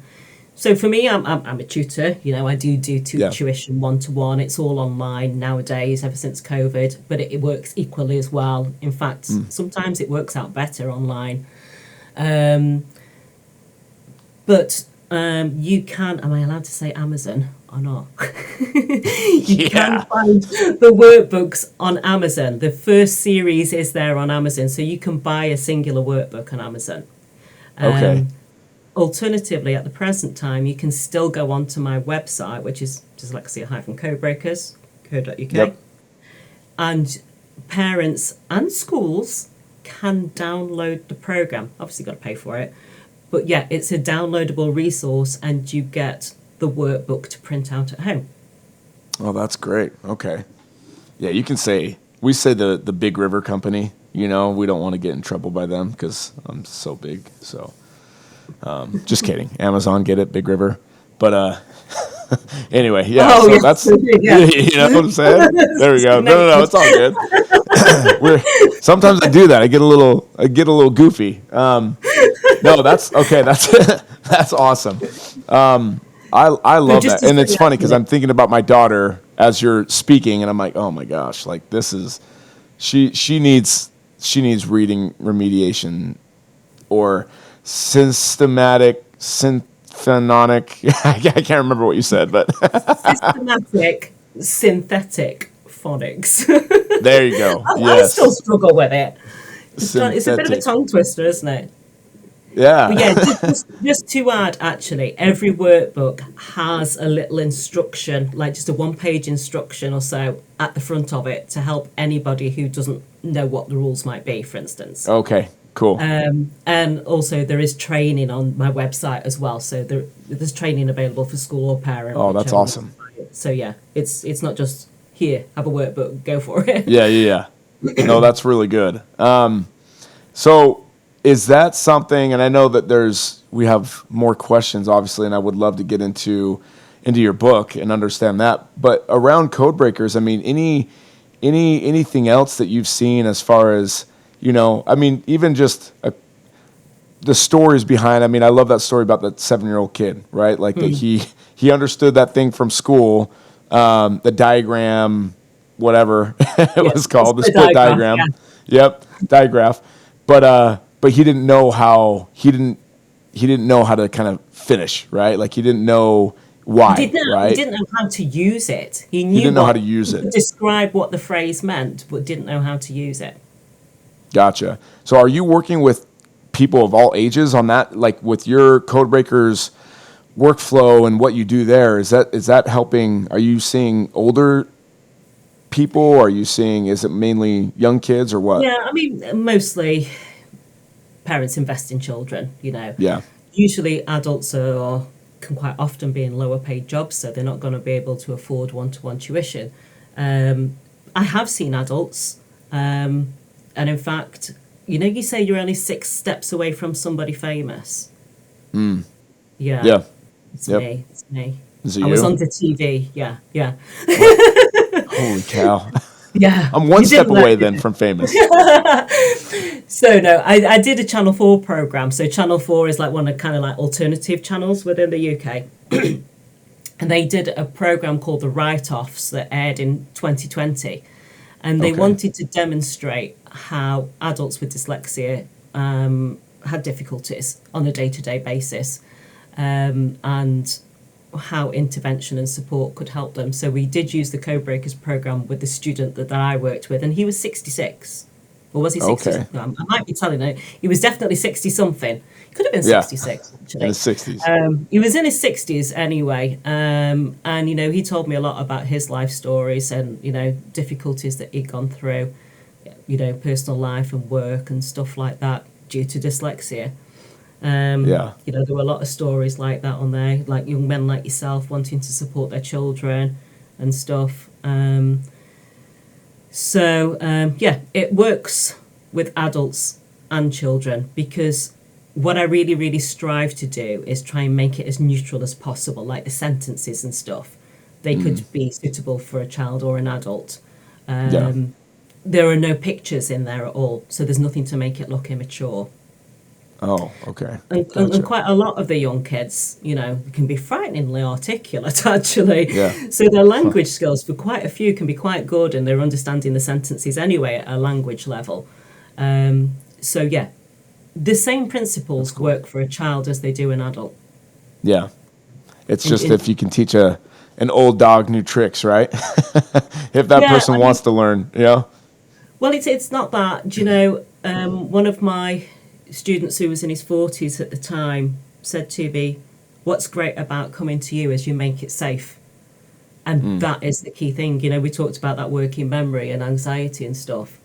So for me, I'm a tutor. I do tuition 1-to-1. It's all online nowadays, ever since COVID, but it works equally as well. In fact, sometimes it works out better online. But you can, am I allowed to say Amazon or not? You can find the workbooks on Amazon. The first series is there on Amazon, so you can buy a singular workbook on Amazon. Okay. alternatively, at the present time, you can still go onto my website, which is dyslexia-codebreakers.co.uk, Yep. and parents and schools can download the program. Obviously, you've got to pay for it, but yeah, it's a downloadable resource, and you get the workbook to print out at home. Oh, that's great. Okay. Yeah, you can say, we say the Big River Company, we don't want to get in trouble by them because I'm so big. So, just kidding. Amazon, get it, Big River. But anyway, yeah. Oh, So yes, that's, yeah. you know what I'm saying? There we go. No, it's all good. Sometimes I do that. I get a little goofy. No, that's okay. That's awesome. I love that, and it's funny because I'm thinking about my daughter as you're speaking, and I'm like, oh my gosh, like this is she needs reading remediation or systematic symphonic. I can't remember what you said, but Systematic synthetic phonics. There you go. I Yes, still struggle with it. It's a bit of a Synthetic. tongue twister, isn't it? Yeah. But yeah, just to add, actually, every workbook has a little instruction, like just a one-page instruction or so at the front of it to help anybody who doesn't know what the rules might be, for instance. Okay. Cool. And also there is training on my website as well. So there's training available for school or parent. Oh, that's whichever. awesome. So yeah, it's not just here, have a workbook, go for it. Yeah. No, that's really good. So is that something, and I know that we have more questions, obviously, and I would love to get into your book and understand that. But around Code Breakers, I mean, anything else that you've seen as far as, I mean, even just the stories behind, I mean, I love that story about that 7-year-old kid, right? Like that he understood that thing from school, the diagram, whatever it was called, the split diagram. Yeah. Yep, digraph. But he didn't know how he didn't know how to kind of finish, right? Like he didn't know why, right? He didn't know how to use it. He didn't know how to use it. Describe what the phrase meant, but didn't know how to use it. Gotcha. So are you working with people of all ages on that? Like with your Code Breakers workflow and what you do there, is that helping? Are you seeing older people? Is it mainly young kids or what? Yeah, I mean, mostly parents invest in children, Yeah. Usually adults can quite often be in lower paid jobs, so they're not going to be able to afford one-to-one tuition. I have seen adults, and in fact, you say you're only 6 steps away from somebody famous. Yeah. Yeah. It's me. Is it I was you? on the TV. Yeah. Holy cow. Yeah. I'm one step away then from famous. So no, I did a Channel 4 program. So Channel 4 is like one of kind of like alternative channels within the UK. And they did a program called The Write-Offs that aired in 2020. And they wanted to demonstrate how adults with dyslexia had difficulties on a day-to-day basis, and how intervention and support could help them. So we did use the Code Breakers program with the student that I worked with, and he was 66. Or was he 60? Okay. No, I might be telling you. He was definitely 60-something. He could have been 66, actually. In his 60s. He was in his 60s anyway. And, he told me a lot about his life stories and, difficulties that he'd gone through, personal life and work and stuff like that due to dyslexia. There were a lot of stories like that on there, like young men like yourself wanting to support their children and stuff. It works with adults and children, because what I really, really strive to do is try and make it as neutral as possible, like the sentences and stuff. They could be suitable for a child or an adult. There are no pictures in there at all, so there's nothing to make it look immature. Oh, okay. And quite a lot of the young kids, can be frighteningly articulate, actually. Yeah. So their language skills for quite a few can be quite good, and they're understanding the sentences anyway at a language level. The same principles work for a child as they do an adult. Yeah. It's just if you can teach an old dog new tricks, right? If that person wants to learn, Well, it's not that. One of my students who was in his 40s at the time, said to me, what's great about coming to you is you make it safe. And that is the key thing. You know, we talked about that working memory and anxiety and stuff.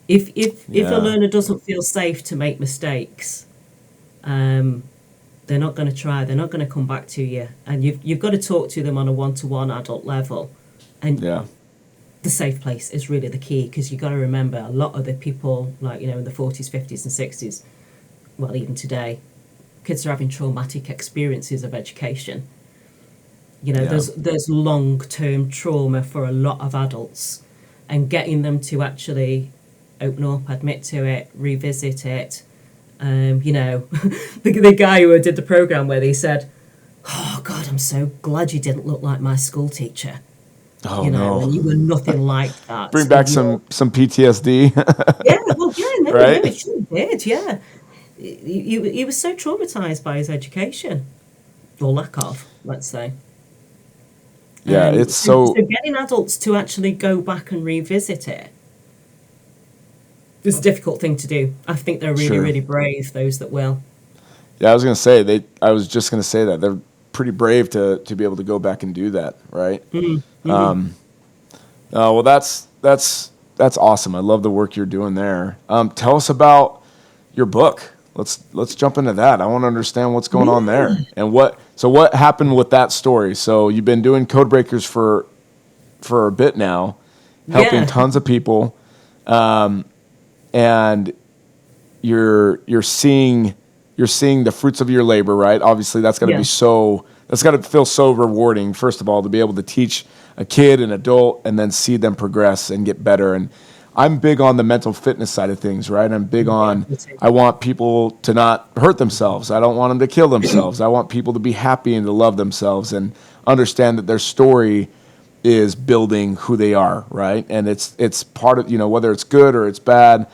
If a learner doesn't feel safe to make mistakes, they're not going to try. They're not going to come back to you. And you've got to talk to them on a one-to-one adult level. And the safe place is really the key, because you've got to remember a lot of the people, like, you know, in the 40s, 50s and 60s, well, even today, kids are having traumatic experiences of education. You know, there's long-term trauma for a lot of adults, and getting them to actually open up, admit to it, revisit it. You know, the guy who did the program where he said, "Oh God, I'm so glad you didn't look like my school teacher." Oh, you know, no. and you were nothing like that. Bring back some PTSD. No, right? No, it sure did. Yeah, he was so traumatized by his education, or lack of, let's say. Yeah, it's so getting adults to actually go back and revisit it is a difficult thing to do. I think they're really, really brave, those that will. Yeah, I was just gonna say that they're pretty brave to be able to go back and do that, right? Mm-hmm. Well, that's awesome. I love the work you're doing there. Tell us about your book. Let's jump into that. I want to understand what's going on there, and what happened with that story. So you've been doing Code Breakers for a bit now, helping tons of people, and you're seeing the fruits of your labor, right? Obviously, that's got to feel so rewarding. First of all, to be able to teach a kid, an adult, and then see them progress and get better. And I'm big on the mental fitness side of things, right? I'm big on, I want people to not hurt themselves. I don't want them to kill themselves. I want people to be happy and to love themselves and understand that their story is building who they are, right? And it's part of, you know, whether it's good or it's bad,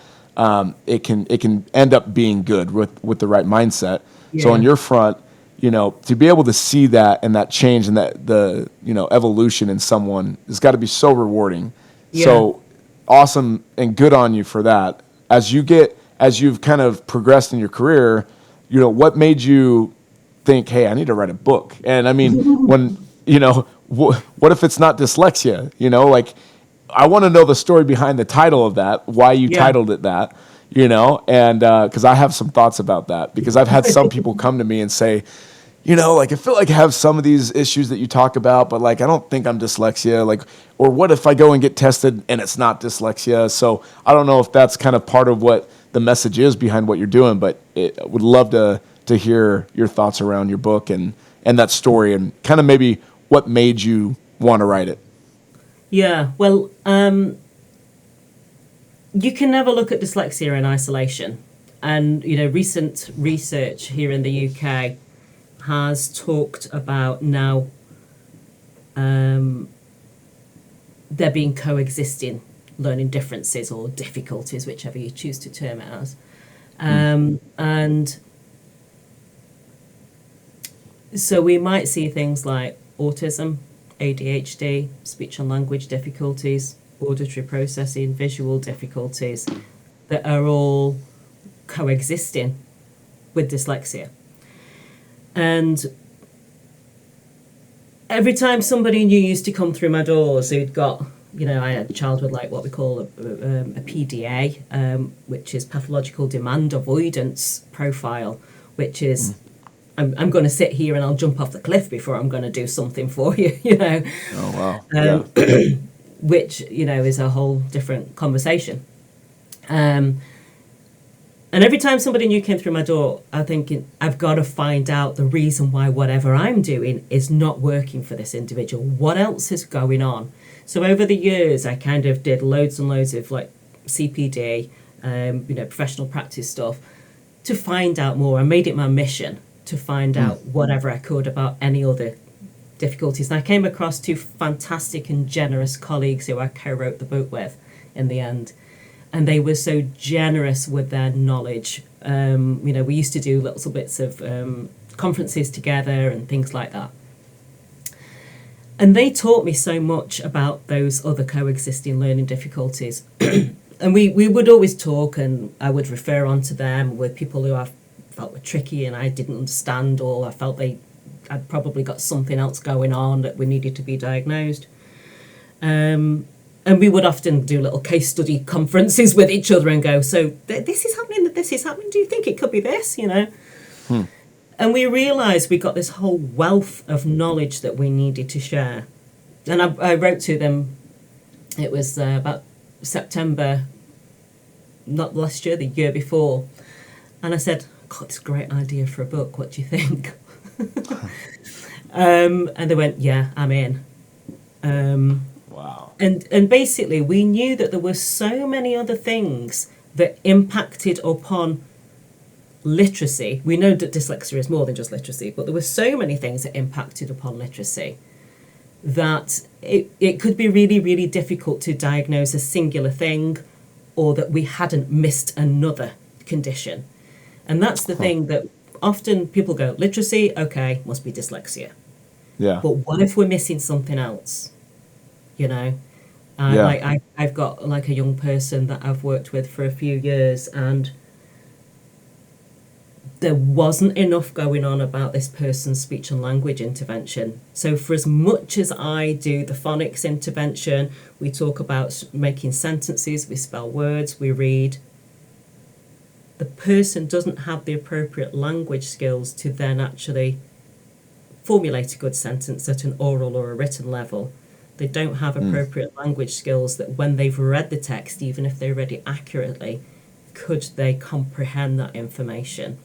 it can end up being good with the right mindset. Yeah. So on your front, you know, to be able to see that and that change and that the, you know, evolution in someone has got to be so rewarding. Yeah. So awesome and good on you for that. As you've kind of progressed in your career, you know, what made you think, hey, I need to write a book? And I mean, when, you know, what if it's not dyslexia? You know, like, I want to know the story behind the title of that, why you titled it that, you know, and because I have some thoughts about that, because I've had some people come to me and say, you know, like, I feel like I have some of these issues that you talk about, but like, I don't think I'm dyslexia. Like, or what if I go and get tested and it's not dyslexia? So I don't know if that's kind of part of what the message is behind what you're doing, but I would love to hear your thoughts around your book and that story, and kind of maybe what made you want to write it. Yeah, well, you can never look at dyslexia in isolation. And, you know, recent research here in the UK has talked about now there being coexisting learning differences or difficulties, whichever you choose to term it as. And so we might see things like autism, ADHD, speech and language difficulties, auditory processing, visual difficulties that are all coexisting with dyslexia. And every time somebody new used to come through my doors who'd got, you know, I had a child with like what we call a PDA, which is pathological demand avoidance profile, which is I'm going to sit here and I'll jump off the cliff before I'm going to do something for you, you know. Oh, wow. Which, you know, is a whole different conversation. And every time somebody new came through my door, I'm thinking, I've got to find out the reason why whatever I'm doing is not working for this individual. What else is going on? So over the years, I kind of did loads and loads of like CPD, you know, professional practice stuff to find out more. I made it my mission to find out whatever I could about any other difficulties. And I came across two fantastic and generous colleagues who I co-wrote the book with in the end. And they were so generous with their knowledge. You know, we used to do little bits of conferences together and things like that. And they taught me so much about those other coexisting learning difficulties. And we would always talk, and I would refer on to them with people who have felt were tricky and I didn't understand, or I felt I'd probably got something else going on that we needed to be diagnosed. And we would often do little case study conferences with each other and go, so this is happening, do you think it could be this, And we realised we got this whole wealth of knowledge that we needed to share. And I wrote to them, it was about September, not last year, the year before. And I said, I've got this great idea for a book, what do you think? And they went, yeah, I'm in. Wow. And basically we knew that there were so many other things that impacted upon literacy. We know that dyslexia is more than just literacy, but there were so many things that impacted upon literacy that it could be really, really difficult to diagnose a singular thing, or that we hadn't missed another condition. And that's the thing that often people go, literacy, okay, must be dyslexia. Yeah. But what if we're missing something else? I've got like a young person that I've worked with for a few years, and there wasn't enough going on about this person's speech and language intervention. So for as much as I do the phonics intervention, we talk about making sentences, we spell words, we read, the person doesn't have the appropriate language skills to then actually formulate a good sentence at an oral or a written level. They don't have appropriate language skills that when they've read the text, even if they read it accurately, could they comprehend that information?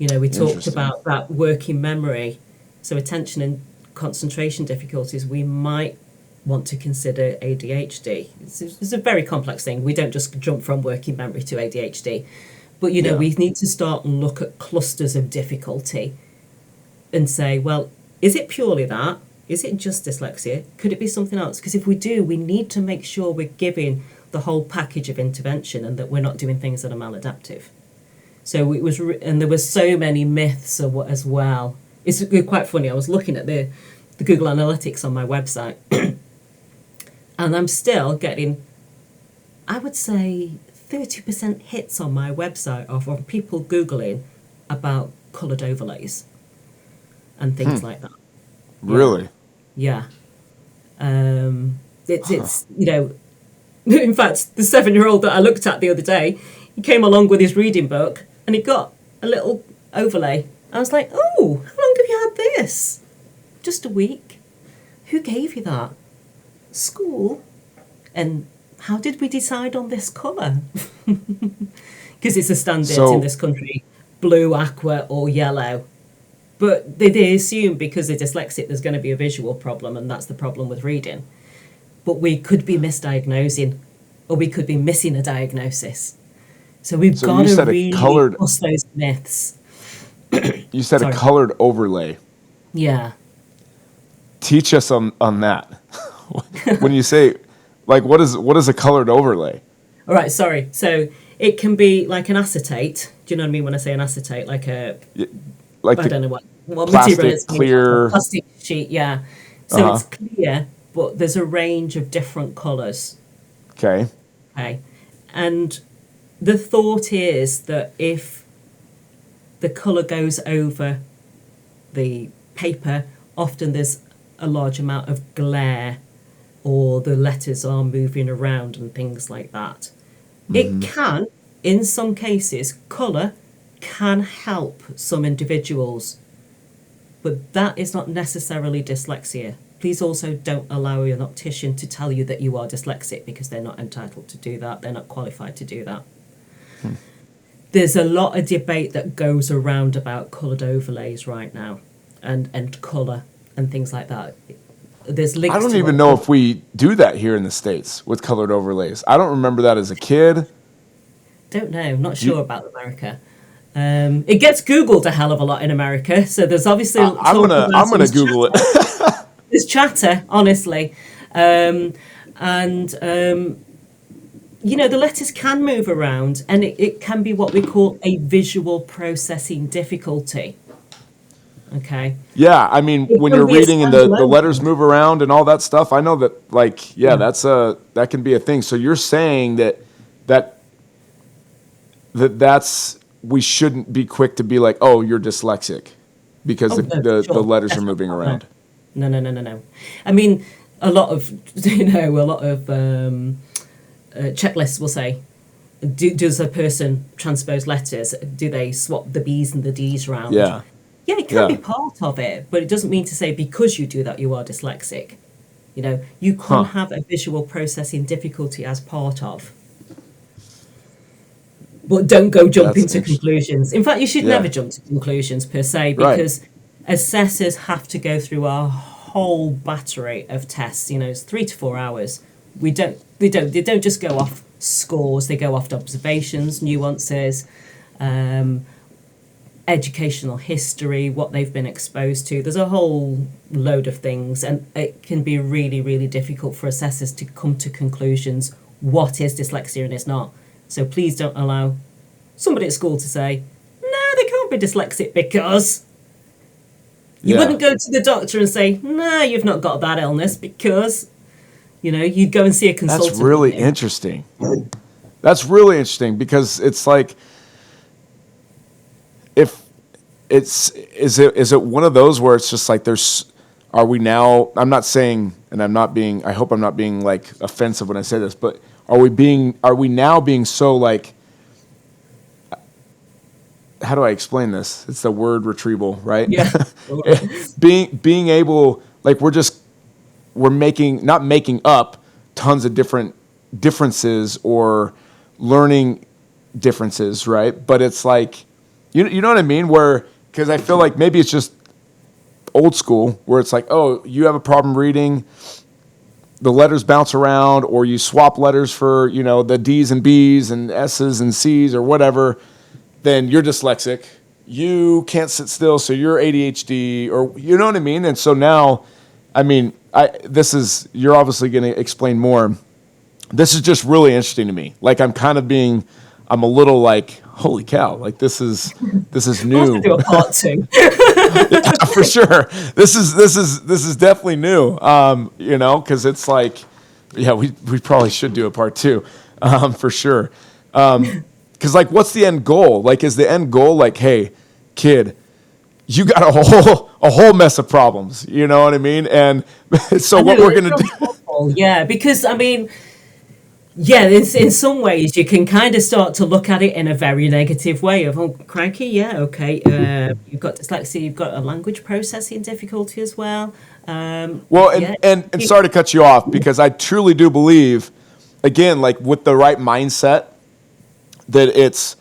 We talked about that working memory. So attention and concentration difficulties, we might want to consider ADHD. It's a very complex thing. We don't just jump from working memory to ADHD. But, we need to start and look at clusters of difficulty and say, well, is it purely that? Is it just dyslexia? Could it be something else? Because if we do, we need to make sure we're giving the whole package of intervention and that we're not doing things that are maladaptive. So it was, and there were so many myths as well. It's quite funny. I was looking at the Google Analytics on my website, and I'm still getting, I would say, 30% hits on my website of people Googling about coloured overlays and things like that. Really? Yeah. It's in fact, the 7-year-old that I looked at the other day, he came along with his reading book and he got a little overlay. I was like, oh, how long have you had this? Just a week. Who gave you that? School. And how did we decide on this colour? Because it's a standard in this country, blue, aqua or yellow. But they assume because they're dyslexic there's going to be a visual problem, and that's the problem with reading. But we could be misdiagnosing, or we could be missing a diagnosis. So we've got to really bust those myths. You said a colored overlay. Yeah. Teach us on that. When you say, like, what is a colored overlay? All right, sorry. So it can be like an acetate. Do you know what I mean when I say an acetate? Like I don't know what plastic, material it's clear plastic sheet. Yeah. So it's clear, but there's a range of different colours. Okay. And the thought is that if the colour goes over the paper, often there's a large amount of glare, or the letters are moving around and things like that. It can, in some cases, colour can help some individuals, but that is not necessarily dyslexia. Please also don't allow an optician to tell you that you are dyslexic, because they're not entitled to do that. They're not qualified to do that. There's a lot of debate that goes around about coloured overlays right now, and colour and things like that. There's links. I don't even know if we do that here in the States with colored overlays. I don't remember that as a kid. Don't know. Not sure about America. It gets Googled a hell of a lot in America, so there's obviously. I'm gonna Google it. There's chatter, honestly, the letters can move around, and it can be what we call a visual processing difficulty. Okay. Yeah, I mean, when you're reading and the letters move around and all that stuff, I know that, that can be a thing. So you're saying that's we shouldn't be quick to be like, oh, you're dyslexic because the letters Definitely are moving not. around. No. I mean, a lot of checklists will say, does a person transpose letters? Do they swap the B's and the D's around? Yeah. Yeah, it can be part of it, but it doesn't mean to say because you do that you are dyslexic. You know, you can have a visual processing difficulty as part of. But don't go jumping to conclusions. In fact, you should never jump to conclusions per se, because assessors have to go through a whole battery of tests. You know, it's 3 to 4 hours. They don't just go off scores. They go off observations, nuances, educational history, what they've been exposed to. There's a whole load of things, and it can be really, really difficult for assessors to come to conclusions what is dyslexia and is not. So please don't allow somebody at school to say, no, they can't be dyslexic because... You wouldn't go to the doctor and say, no, you've not got that illness because, you know, you'd go and see a consultant. That's really interesting. That's really interesting because it's like, if is it one of those where it's just like are we now, I'm not saying, and I hope I'm not being like offensive when I say this, but are we now being so like, how do I explain this? It's the word retrieval, right? Yeah. being able, like we're not making up tons of different differences or learning differences, right? But it's like, you know what I mean? Because I feel like maybe it's just old school where it's like, oh, you have a problem reading, the letters bounce around, or you swap letters for, you know, the D's and B's and S's and C's or whatever, then you're dyslexic. You can't sit still, so you're ADHD, or you know what I mean? And so now, I mean, you're obviously going to explain more. This is just really interesting to me. Like I'm a little like, holy cow, like this is new. I'll have to do a part 2. Yeah, for sure. This is definitely new. You know, because it's like, yeah, we probably should do a part 2, for sure. Because like, what's the end goal? Like, is the end goal like, hey, kid, you got a whole mess of problems. You know what I mean? And so what we're gonna do? Yeah, because I mean, yeah, in some ways you can kind of start to look at it in a very negative way of, oh, crikey, yeah, okay, you've got dyslexia, you've got a language processing difficulty as well. And sorry to cut you off, because I truly do believe, again, like with the right mindset, that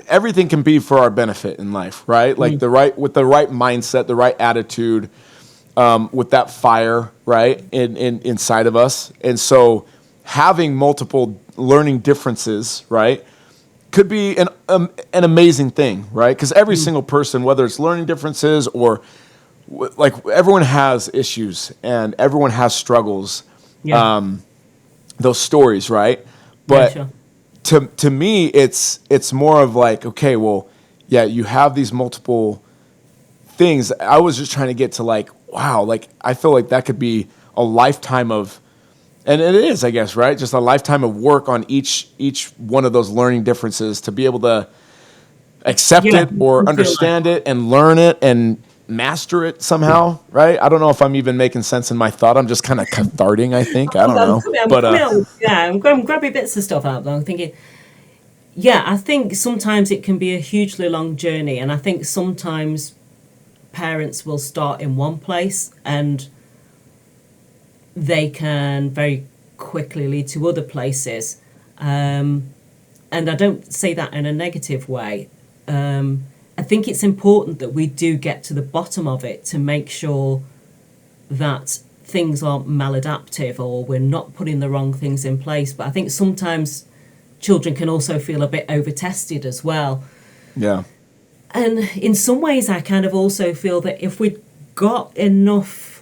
everything can be for our benefit in life, right? Like with the right mindset, the right attitude, with that fire, right, inside of us. And so having multiple learning differences, right, could be an amazing thing, right? Because every single person, whether it's learning differences or like everyone has issues and everyone has struggles, those stories, right? But sure. To me, it's more of like, okay, well, yeah, you have these multiple things. I was just trying to get to like, wow, like I feel like that could be a lifetime of, and it is, I guess, right? Just a lifetime of work on each one of those learning differences to be able to accept it or understand it and learn it and master it somehow, right? I don't know if I'm even making sense in my thought. I'm just kind of catharting, I think. I don't know. I'm grabbing bits of stuff out there. I'm thinking, yeah, I think sometimes it can be a hugely long journey, and I think sometimes parents will start in one place and they can very quickly lead to other places. And I don't say that in a negative way. I think it's important that we do get to the bottom of it to make sure that things aren't maladaptive or we're not putting the wrong things in place. But I think sometimes children can also feel a bit over-tested as well. Yeah. And in some ways, I kind of also feel that if we'd got enough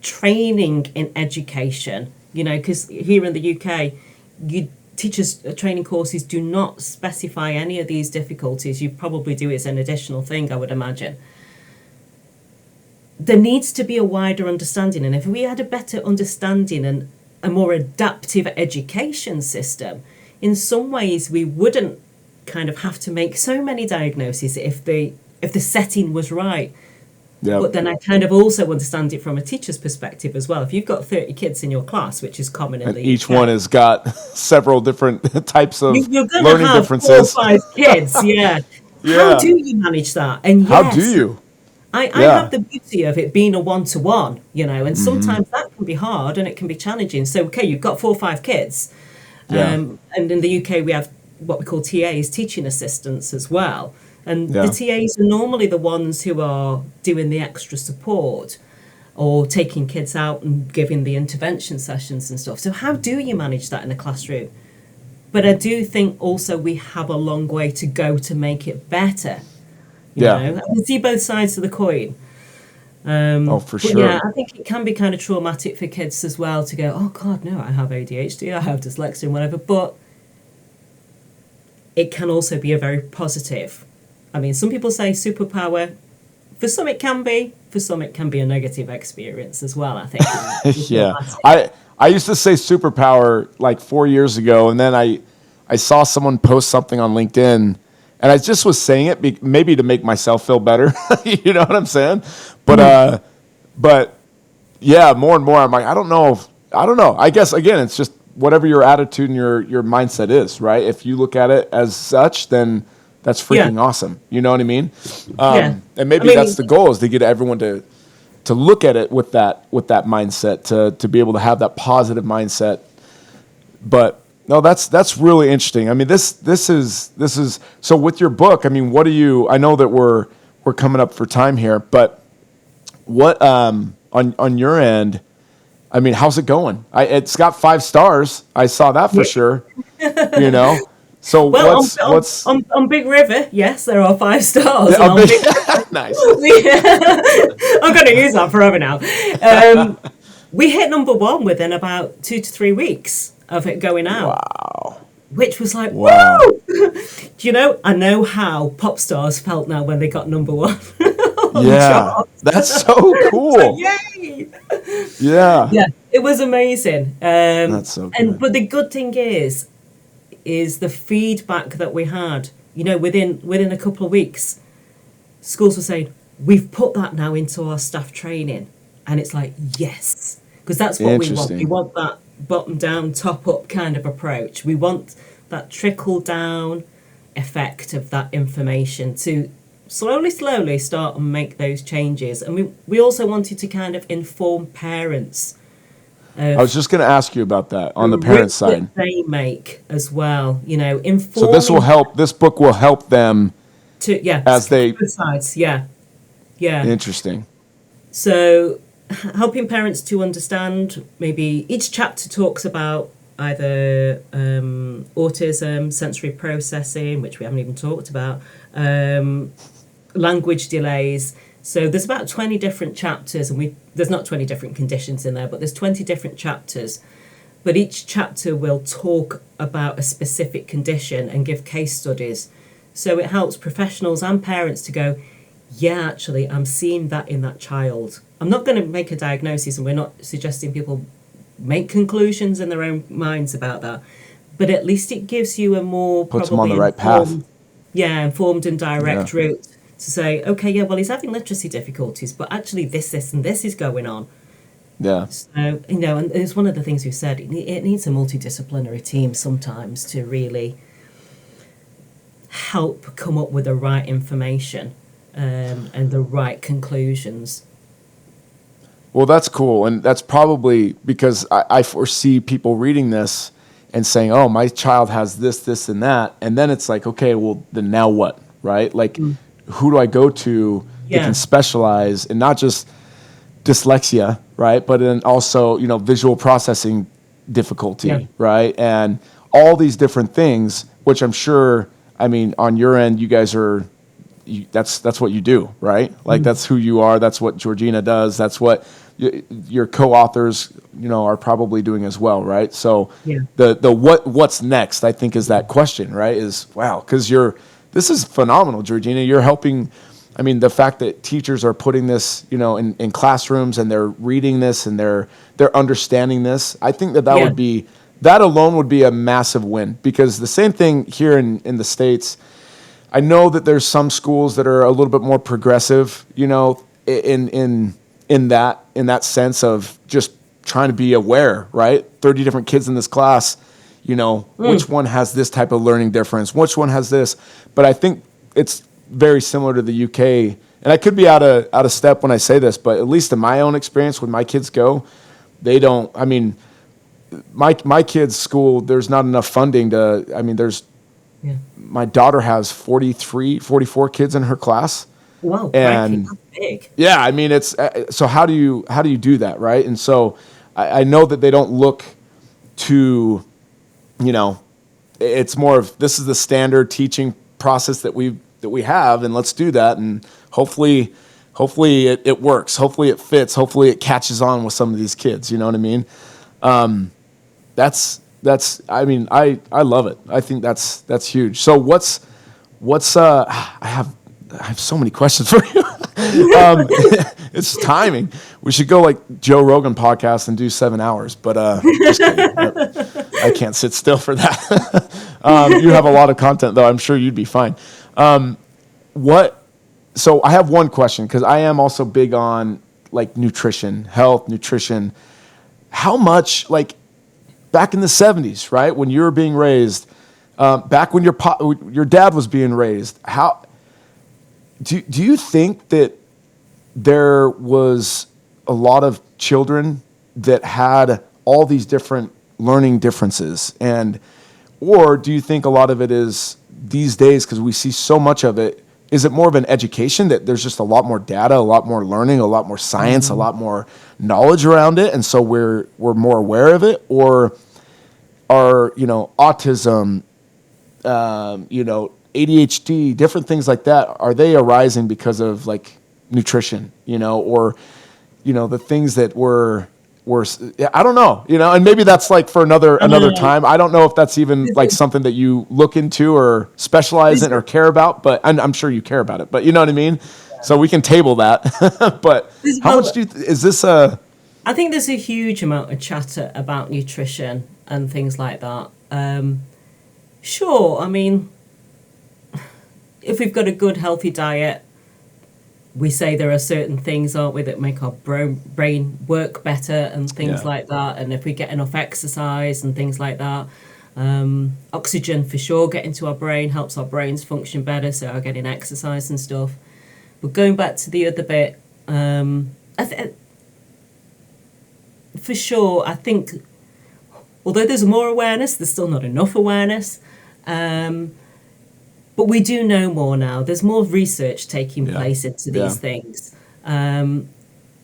training in education, you know, because here in the UK, teachers' training courses do not specify any of these difficulties. You probably do it as an additional thing, I would imagine. There needs to be a wider understanding, and if we had a better understanding and a more adaptive education system, in some ways we wouldn't kind of have to make so many diagnoses if the setting was right. Yeah. But then I kind of also understand it from a teacher's perspective as well. If you've got 30 kids in your class, which is common in And the each UK, one has got several different types of you're going to learning have differences. 4 or 5 kids, yeah. Yeah. How do you manage that? And How yes, do you? I Yeah. have the beauty of it being a one-to-one, you know, and Mm-hmm. sometimes that can be hard and it can be challenging. So, okay, you've got 4 or 5 kids. Yeah. And in the UK, we have what we call TAs, teaching assistants, as well. And Yeah. the TAs are normally the ones who are doing the extra support or taking kids out and giving the intervention sessions and stuff. So how do you manage that in a classroom? But I do think also we have a long way to go to make it better. You Yeah. know, I can see both sides of the coin. Oh, for But sure. yeah, I think it can be kind of traumatic for kids as well to go, oh God, no, I have ADHD, I have dyslexia and whatever. But it can also be a very positive. I mean, some people say superpower. For some it can be. For some it can be a negative experience as well, I think. Yeah. I used to say superpower like 4 years ago, and then I saw someone post something on LinkedIn, and I just was saying it maybe to make myself feel better. You know what I'm saying? But yeah, more and more I'm like, I don't know. I guess again, it's just whatever your attitude and your mindset is, right? If you look at it as such, then that's freaking awesome. You know what I mean? And maybe that's the goal, is to get everyone to look at it with that mindset, to be able to have that positive mindset. But no, that's really interesting. I mean, this is so with your book. I mean, what do you? I know that we're coming up for time here, but what on your end? I mean, how's it going? It's got 5 stars. I saw that for sure. You know. So well, what's on Big River? Yes, there are 5 stars. Yeah, and on Big nice. I'm going to use that forever now. We hit number 1 within about 2 to 3 weeks of it going out. Wow. Which was like, Wow. woo! Do you know? I know how pop stars felt now when they got number 1. on the Yeah, charts. that's so cool. Yay! Yeah. Yeah, it was amazing. That's so good. But the good thing is the feedback that we had. You know, within a couple of weeks, schools were saying, we've put that now into our staff training. And it's like, yes, because that's what we want. We want that bottom down, top up kind of approach. We want that trickle down effect of that information to slowly start and make those changes. And we also wanted to kind of inform parents. I was just going to ask you about that on the parent side. That they make as well, you know, inform. So this will help. This book will help them as they. Both sides, yeah. Interesting. So helping parents to understand, maybe each chapter talks about either autism, sensory processing, which we haven't even talked about, language delays. So there's about 20 different chapters, and there's not 20 different conditions in there, but there's 20 different chapters. But each chapter will talk about a specific condition and give case studies. So it helps professionals and parents to go, yeah, actually, I'm seeing that in that child. I'm not going to make a diagnosis, and we're not suggesting people make conclusions in their own minds about that. But at least it gives you a more puts them on the right path. Yeah, informed and direct route to say, okay, yeah, well, he's having literacy difficulties, but actually this, and this is going on. Yeah. So, you know, and it's one of the things we said, it needs a multidisciplinary team sometimes to really help come up with the right information and the right conclusions. Well, that's cool. And that's probably because I foresee people reading this and saying, oh, my child has this, and that. And then it's like, okay, well, then now what, right? Like, who do I go to that can specialize in not just dyslexia, right? But then also, you know, visual processing difficulty, right? And all these different things, which I'm sure, I mean, on your end, you guys are, that's what you do, right? Like that's who you are. That's what Georgina does. That's what your co-authors, you know, are probably doing as well, right? So the what's next, I think, is that question, right? Is wow, because this is phenomenal, Georgina. You're helping. I mean, the fact that teachers are putting this, you know, in classrooms and they're reading this and they're understanding this, I think that would be that alone would be a massive win, because the same thing here in the States, I know that there's some schools that are a little bit more progressive, you know, in that sense of just trying to be aware, right? 30 different kids in this class, you know, which one has this type of learning difference, which one has this. But I think it's very similar to the UK. And I could be out of step when I say this, but at least in my own experience, when my kids go, they don't, I mean, my kids' school, there's not enough funding to, I mean, my daughter has 44 kids in her class. Wow, and that's big. Yeah, I mean, it's, so how do you do that, right? And so I know that they don't look to, you know, it's more of, this is the standard teaching process that we have, and let's do that, and hopefully it works, hopefully it fits, hopefully it catches on with some of these kids, you know what I mean? That's I mean, I love it. I think that's huge. So what's I have so many questions for you. It's timing. We should go like Joe Rogan podcast and do 7 hours, but just kidding. I can't sit still for that. You have a lot of content though. I'm sure you'd be fine. So I have one question, because I am also big on like nutrition, health, nutrition. How much, like back in the 70s, right, when you were being raised, back when your dad was being raised, how do you think that there was a lot of children that had all these different learning differences, or do you think a lot of it is these days, because we see so much of it, is it more of an education that there's just a lot more data, a lot more learning, a lot more science, a lot more knowledge around it, and so we're more aware of it? Or are, you know, autism, you know, ADHD, different things like that, are they arising because of like nutrition, you know, or, you know, the things that were I don't know, you know, and maybe that's like for another time. I don't know if that's even like something that you look into or specialize in or care about, but I'm sure you care about it, but you know what I mean? So we can table that. But how much is this I think there's a huge amount of chatter about nutrition and things like that. Sure, I mean, if we've got a good, healthy diet, we say there are certain things, aren't we, that make our brain work better and things like that. And if we get enough exercise and things like that, oxygen for sure get into our brain, helps our brains function better, so are getting exercise and stuff. But going back to the other bit, for sure, I think, although there's more awareness, there's still not enough awareness. But we do know more now. There's more research taking place into these things. And,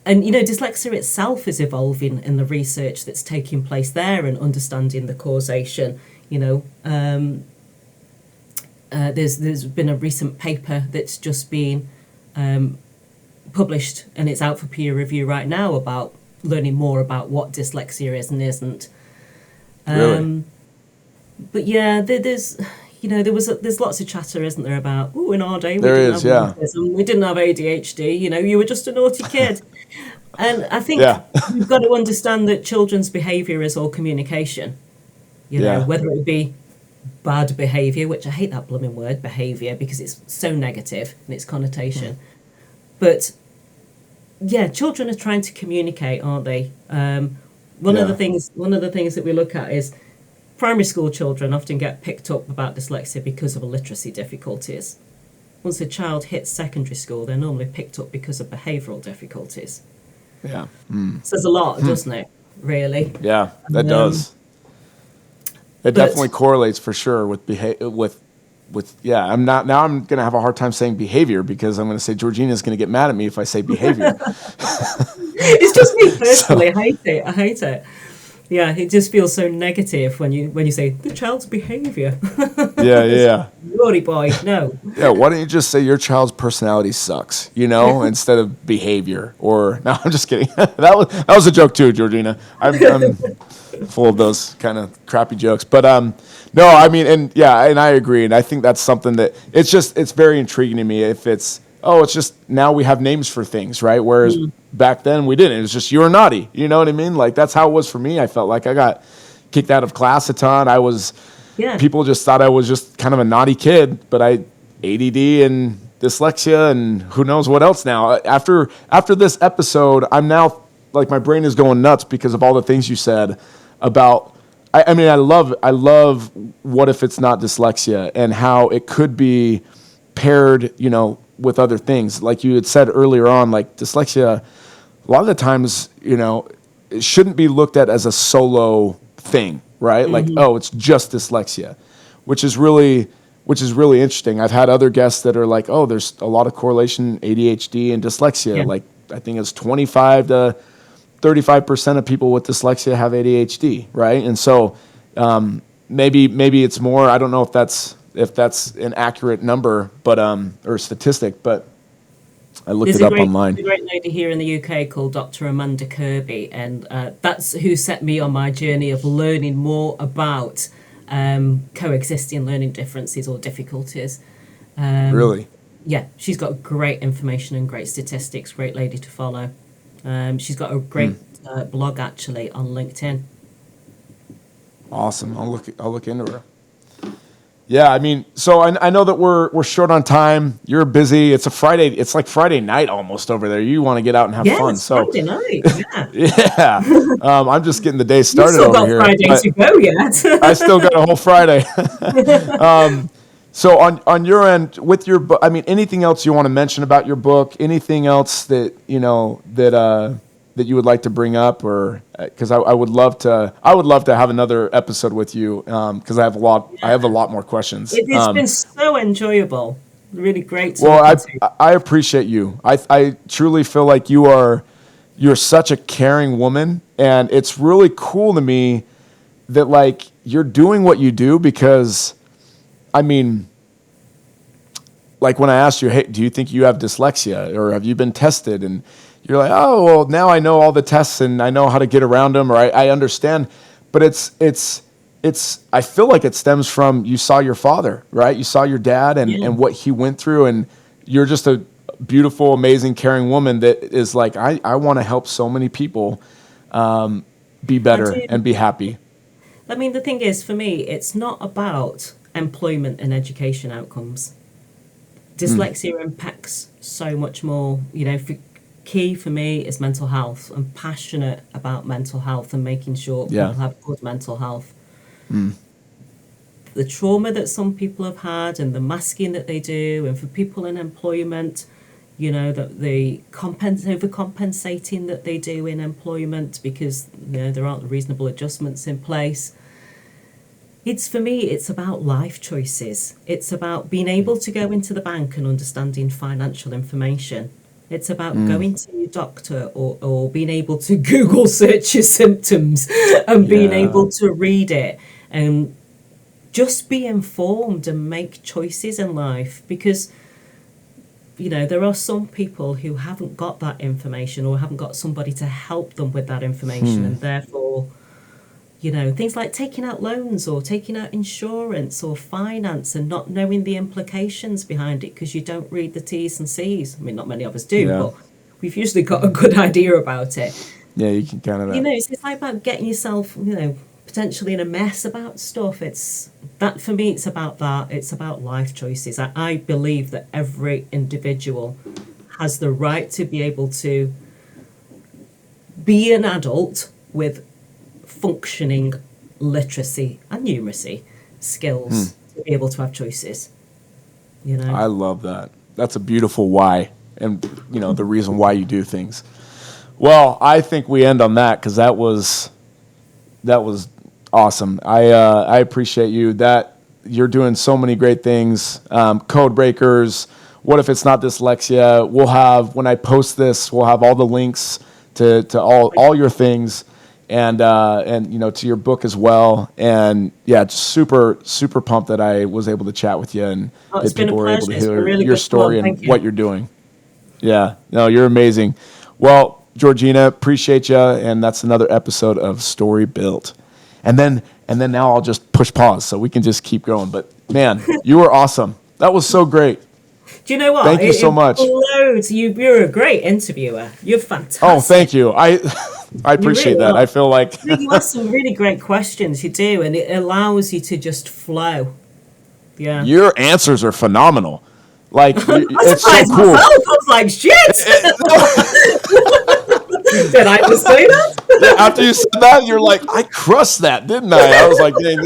you know, dyslexia itself is evolving in the research that's taking place there and understanding the causation. You know, there's been a recent paper that's just been published, and it's out for peer review right now, about learning more about what dyslexia is and isn't. Really? But yeah, there's... You know, there's lots of chatter, isn't there, about, in our day we didn't have autism, we didn't have ADHD, you know, you were just a naughty kid. And I think we've got to understand that children's behaviour is all communication. You know, whether it be bad behaviour, which I hate that blooming word, behaviour, because it's so negative in its connotation. But yeah, children are trying to communicate, aren't they? One of the things that we look at is primary school children often get picked up about dyslexia because of literacy difficulties. Once a child hits secondary school, they're normally picked up because of behavioural difficulties. Yeah. Says a lot, doesn't it, really? Yeah, that does. It definitely correlates for sure with I'm going to have a hard time saying behavior, because I'm going to say Georgina's going to get mad at me if I say behavior. It's just me personally. I hate it. Yeah, it just feels so negative when you say the child's behaviour. Yeah. Naughty boy, no. Yeah, why don't you just say your child's personality sucks, you know, instead of behavior? Or no, I'm just kidding. that was a joke too, Georgina. I'm full of those kind of crappy jokes, but no, I mean, and I agree, and I think that's something that it's very intriguing to me. If it's just now we have names for things, right? Whereas back then we didn't. It was just you were naughty. You know what I mean? Like that's how it was for me. I felt like I got, kicked out of class a ton. Yeah. People just thought I was just kind of a naughty kid, but I ADD and dyslexia and who knows what else now. After this episode, I'm now like my brain is going nuts because of all the things you said about. I mean, I love what if it's not dyslexia and how it could be paired, with other things. Like you had said earlier on, like dyslexia, a lot of the times, it shouldn't be looked at as a solo thing, right? Like, oh, it's just dyslexia, which is really interesting. I've had other guests that are like, oh, there's a lot of correlation ADHD and dyslexia. Yeah. Like I think it's 25 to 35% of people with dyslexia have ADHD, right? And so maybe it's more. I don't know if that's an accurate number, but or statistic, but I looked it up online. There's a great lady here in the UK called Dr. Amanda Kirby, and that's who set me on my journey of learning more about coexisting learning differences or difficulties. Really? Yeah, she's got great information and great statistics. Great lady to follow. She's got a great blog actually on LinkedIn. Awesome. I'll look into her. Yeah, I mean, so I know that we're short on time. You're busy. It's a Friday. It's like Friday night almost over there. You want to get out and have fun. It's So Friday night. Yeah. yeah, I'm just getting the day You've started still over got here. Friday to go yet. I still got a whole Friday. So on your end, with your book, I mean, anything else you want to mention about your book? Anything else that that you would like to bring up, or because I would love to have another episode with you because I have a lot more questions. It's been so enjoyable, really great. I appreciate you. I truly feel like you're such a caring woman, and it's really cool to me that like you're doing what you do because, I mean, like when I asked you, hey, do you think you have dyslexia or have you been tested? And you're like, oh, well, now I know all the tests and I know how to get around them, or I understand. But it's I feel like it stems from you saw your father, right? You saw your dad and what he went through, and you're just a beautiful, amazing, caring woman that is like, I want to help so many people be better and be happy. I mean, the thing is, for me, it's not about employment and education outcomes. Dyslexia impacts so much more, key for me is mental health. I'm passionate about mental health and making sure people have good mental health. The trauma that some people have had and the masking that they do, and for people in employment, that the overcompensating that they do in employment because there aren't reasonable adjustments in place. For me, it's about life choices. It's about being able to go into the bank and understanding financial information. It's about going to your doctor or being able to Google search your symptoms and being able to read it and just be informed and make choices in life. Because, there are some people who haven't got that information or haven't got somebody to help them with that information. And therefore, things like taking out loans or taking out insurance or finance and not knowing the implications behind it because you don't read the T's and C's. I mean, not many of us do, but we've usually got a good idea about it. Yeah, you can kind of. It's like about getting yourself, potentially in a mess about stuff. For me, it's about that. It's about life choices. I believe that every individual has the right to be able to be an adult with functioning literacy and numeracy skills to be able to have choices. I love that. That's a beautiful why, and the reason why you do things. Well, I think we end on that because that was awesome. I appreciate you that you're doing so many great things. Code Breakers. What if it's not dyslexia? We'll have, when I post this, we'll have all the links to all your things. And to your book as well, and just super pumped that I was able to chat with you and that people were able to hear your story and what you're doing. Yeah, no, you're amazing. Well, Georgina, appreciate you, and that's another episode of Story Built. And then now I'll just push pause so we can just keep going. But man, you were awesome. That was so great. Do you know what? Thank you so much. You're a great interviewer. You're fantastic. Oh, thank you. I appreciate that. I feel like you ask some really great questions. You do, and it allows you to just flow. Yeah, your answers are phenomenal. Like I it's so surprised cool. myself. I was like, shit. Did I just say that? After you said that, you're like, I crushed that, didn't I? I was like, dang,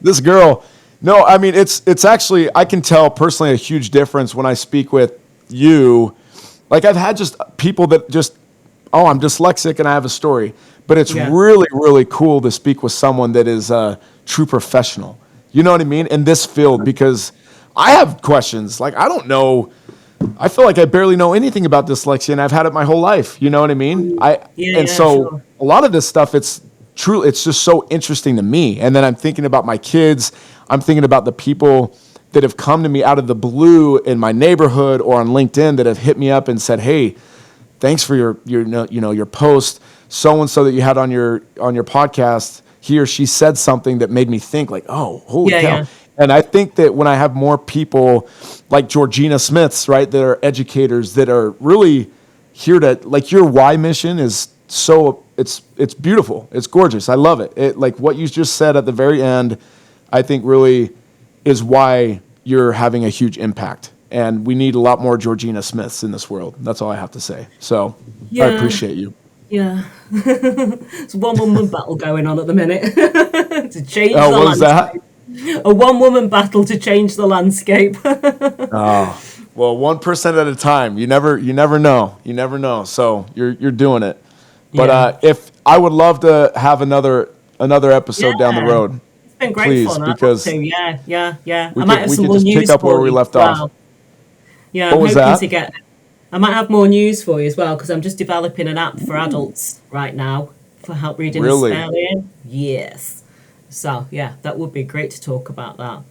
this girl. No, I mean, it's actually, I can tell personally a huge difference when I speak with you. Like I've had just people that just, oh, I'm dyslexic and I have a story. But it's really, really cool to speak with someone that is a true professional. You know what I mean? In this field, because I have questions. Like, I don't know. I feel like I barely know anything about dyslexia, and I've had it my whole life. You know what I mean? So a lot of this stuff, it's just so interesting to me. And then I'm thinking about my kids. I'm thinking about the people that have come to me out of the blue in my neighborhood or on LinkedIn that have hit me up and said, "Hey, thanks for your post. So and so that you had on your podcast. He or she said something that made me think like, oh, holy cow." Yeah. And I think that when I have more people like Georgina Smiths, right, that are educators that are really here to, like, your why mission is so, it's beautiful. It's gorgeous. I love it. Like what you just said at the very end, I think really is why you're having a huge impact. And we need a lot more Georgina Smiths in this world. That's all I have to say. So I appreciate you. Yeah. It's a one-woman battle going on at the minute to change the what is landscape. A one-woman battle to change the landscape. Oh, well, 1% at a time. You never know. You never know. So you're doing it. But if I would love to have another episode down the road. It's been great please, fun. Because yeah. We I might have could some more just news pick up where we left off. Yeah, what was that? I might have more news for you as well, because I'm just developing an app for adults right now for help reading and spelling. Yes. So, yeah, that would be great to talk about that.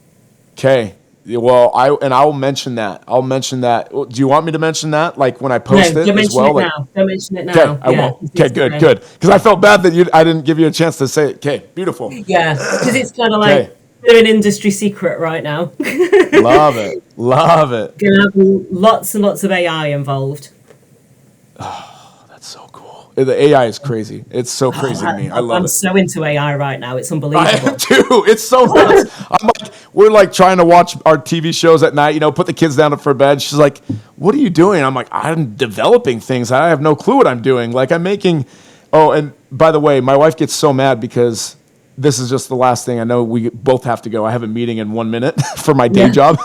Okay. Well, I'll mention that. Do you want me to mention that, like when I post it as well? Don't mention it now. Okay, I won't. Okay, good. Because I felt bad that I didn't give you a chance to say it. Okay, beautiful. Yeah, because it's kind of like they're an industry secret right now. Love it. Gonna have lots and lots of AI involved. Oh, that's so cool. The AI is crazy. It's so crazy to me. I love it. I'm so into AI right now. It's unbelievable. I am too. It's so nuts. We're like trying to watch our TV shows at night, put the kids down for bed. She's like, "What are you doing?" I'm like, "I'm developing things. I have no clue what I'm doing. Like I'm making." Oh, and by the way, my wife gets so mad because this is just the last thing. I know we both have to go. I have a meeting in 1 minute for my day job.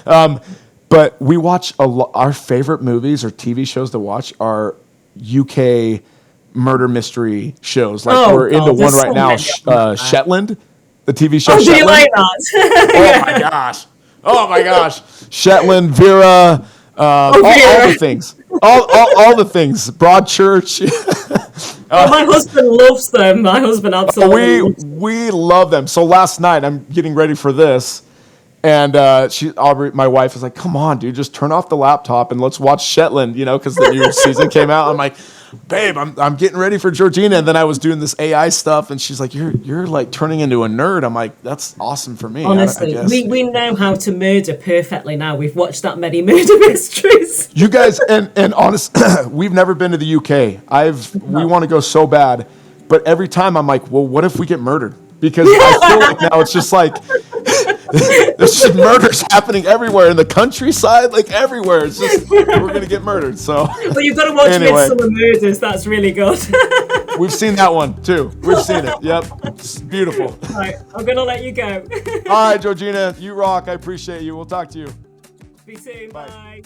But we watch our favorite movies or TV shows to watch are UK murder mystery shows. Like we're into one right now, Shetland, the TV show. Do you like that? Oh my gosh, Shetland, Vera, all the things, all the things. Broadchurch. My husband loves them. My husband absolutely. We love them. So last night I'm getting ready for this. And Aubrey, my wife, is like, "Come on, dude, just turn off the laptop and let's watch Shetland," because the new season came out. I'm like, "Babe, I'm getting ready for Georgina." And then I was doing this AI stuff, and she's like, "You're like turning into a nerd." I'm like, "That's awesome for me." Honestly, we know how to murder perfectly now. We've watched that many murder mysteries. You guys, and honest, we've never been to the UK. We want to go so bad, but every time I'm like, "Well, what if we get murdered?" Because I feel like now it's just like. There's just murders happening everywhere in the countryside, like everywhere. It's just we're gonna get murdered. So, but you've got to watch Midsummer Murders. That's really good. We've seen that one too. We've seen it. Yep, it's beautiful. All right, I'm gonna let you go. All right, Georgina, you rock. I appreciate you. We'll talk to you. Speak soon. Bye.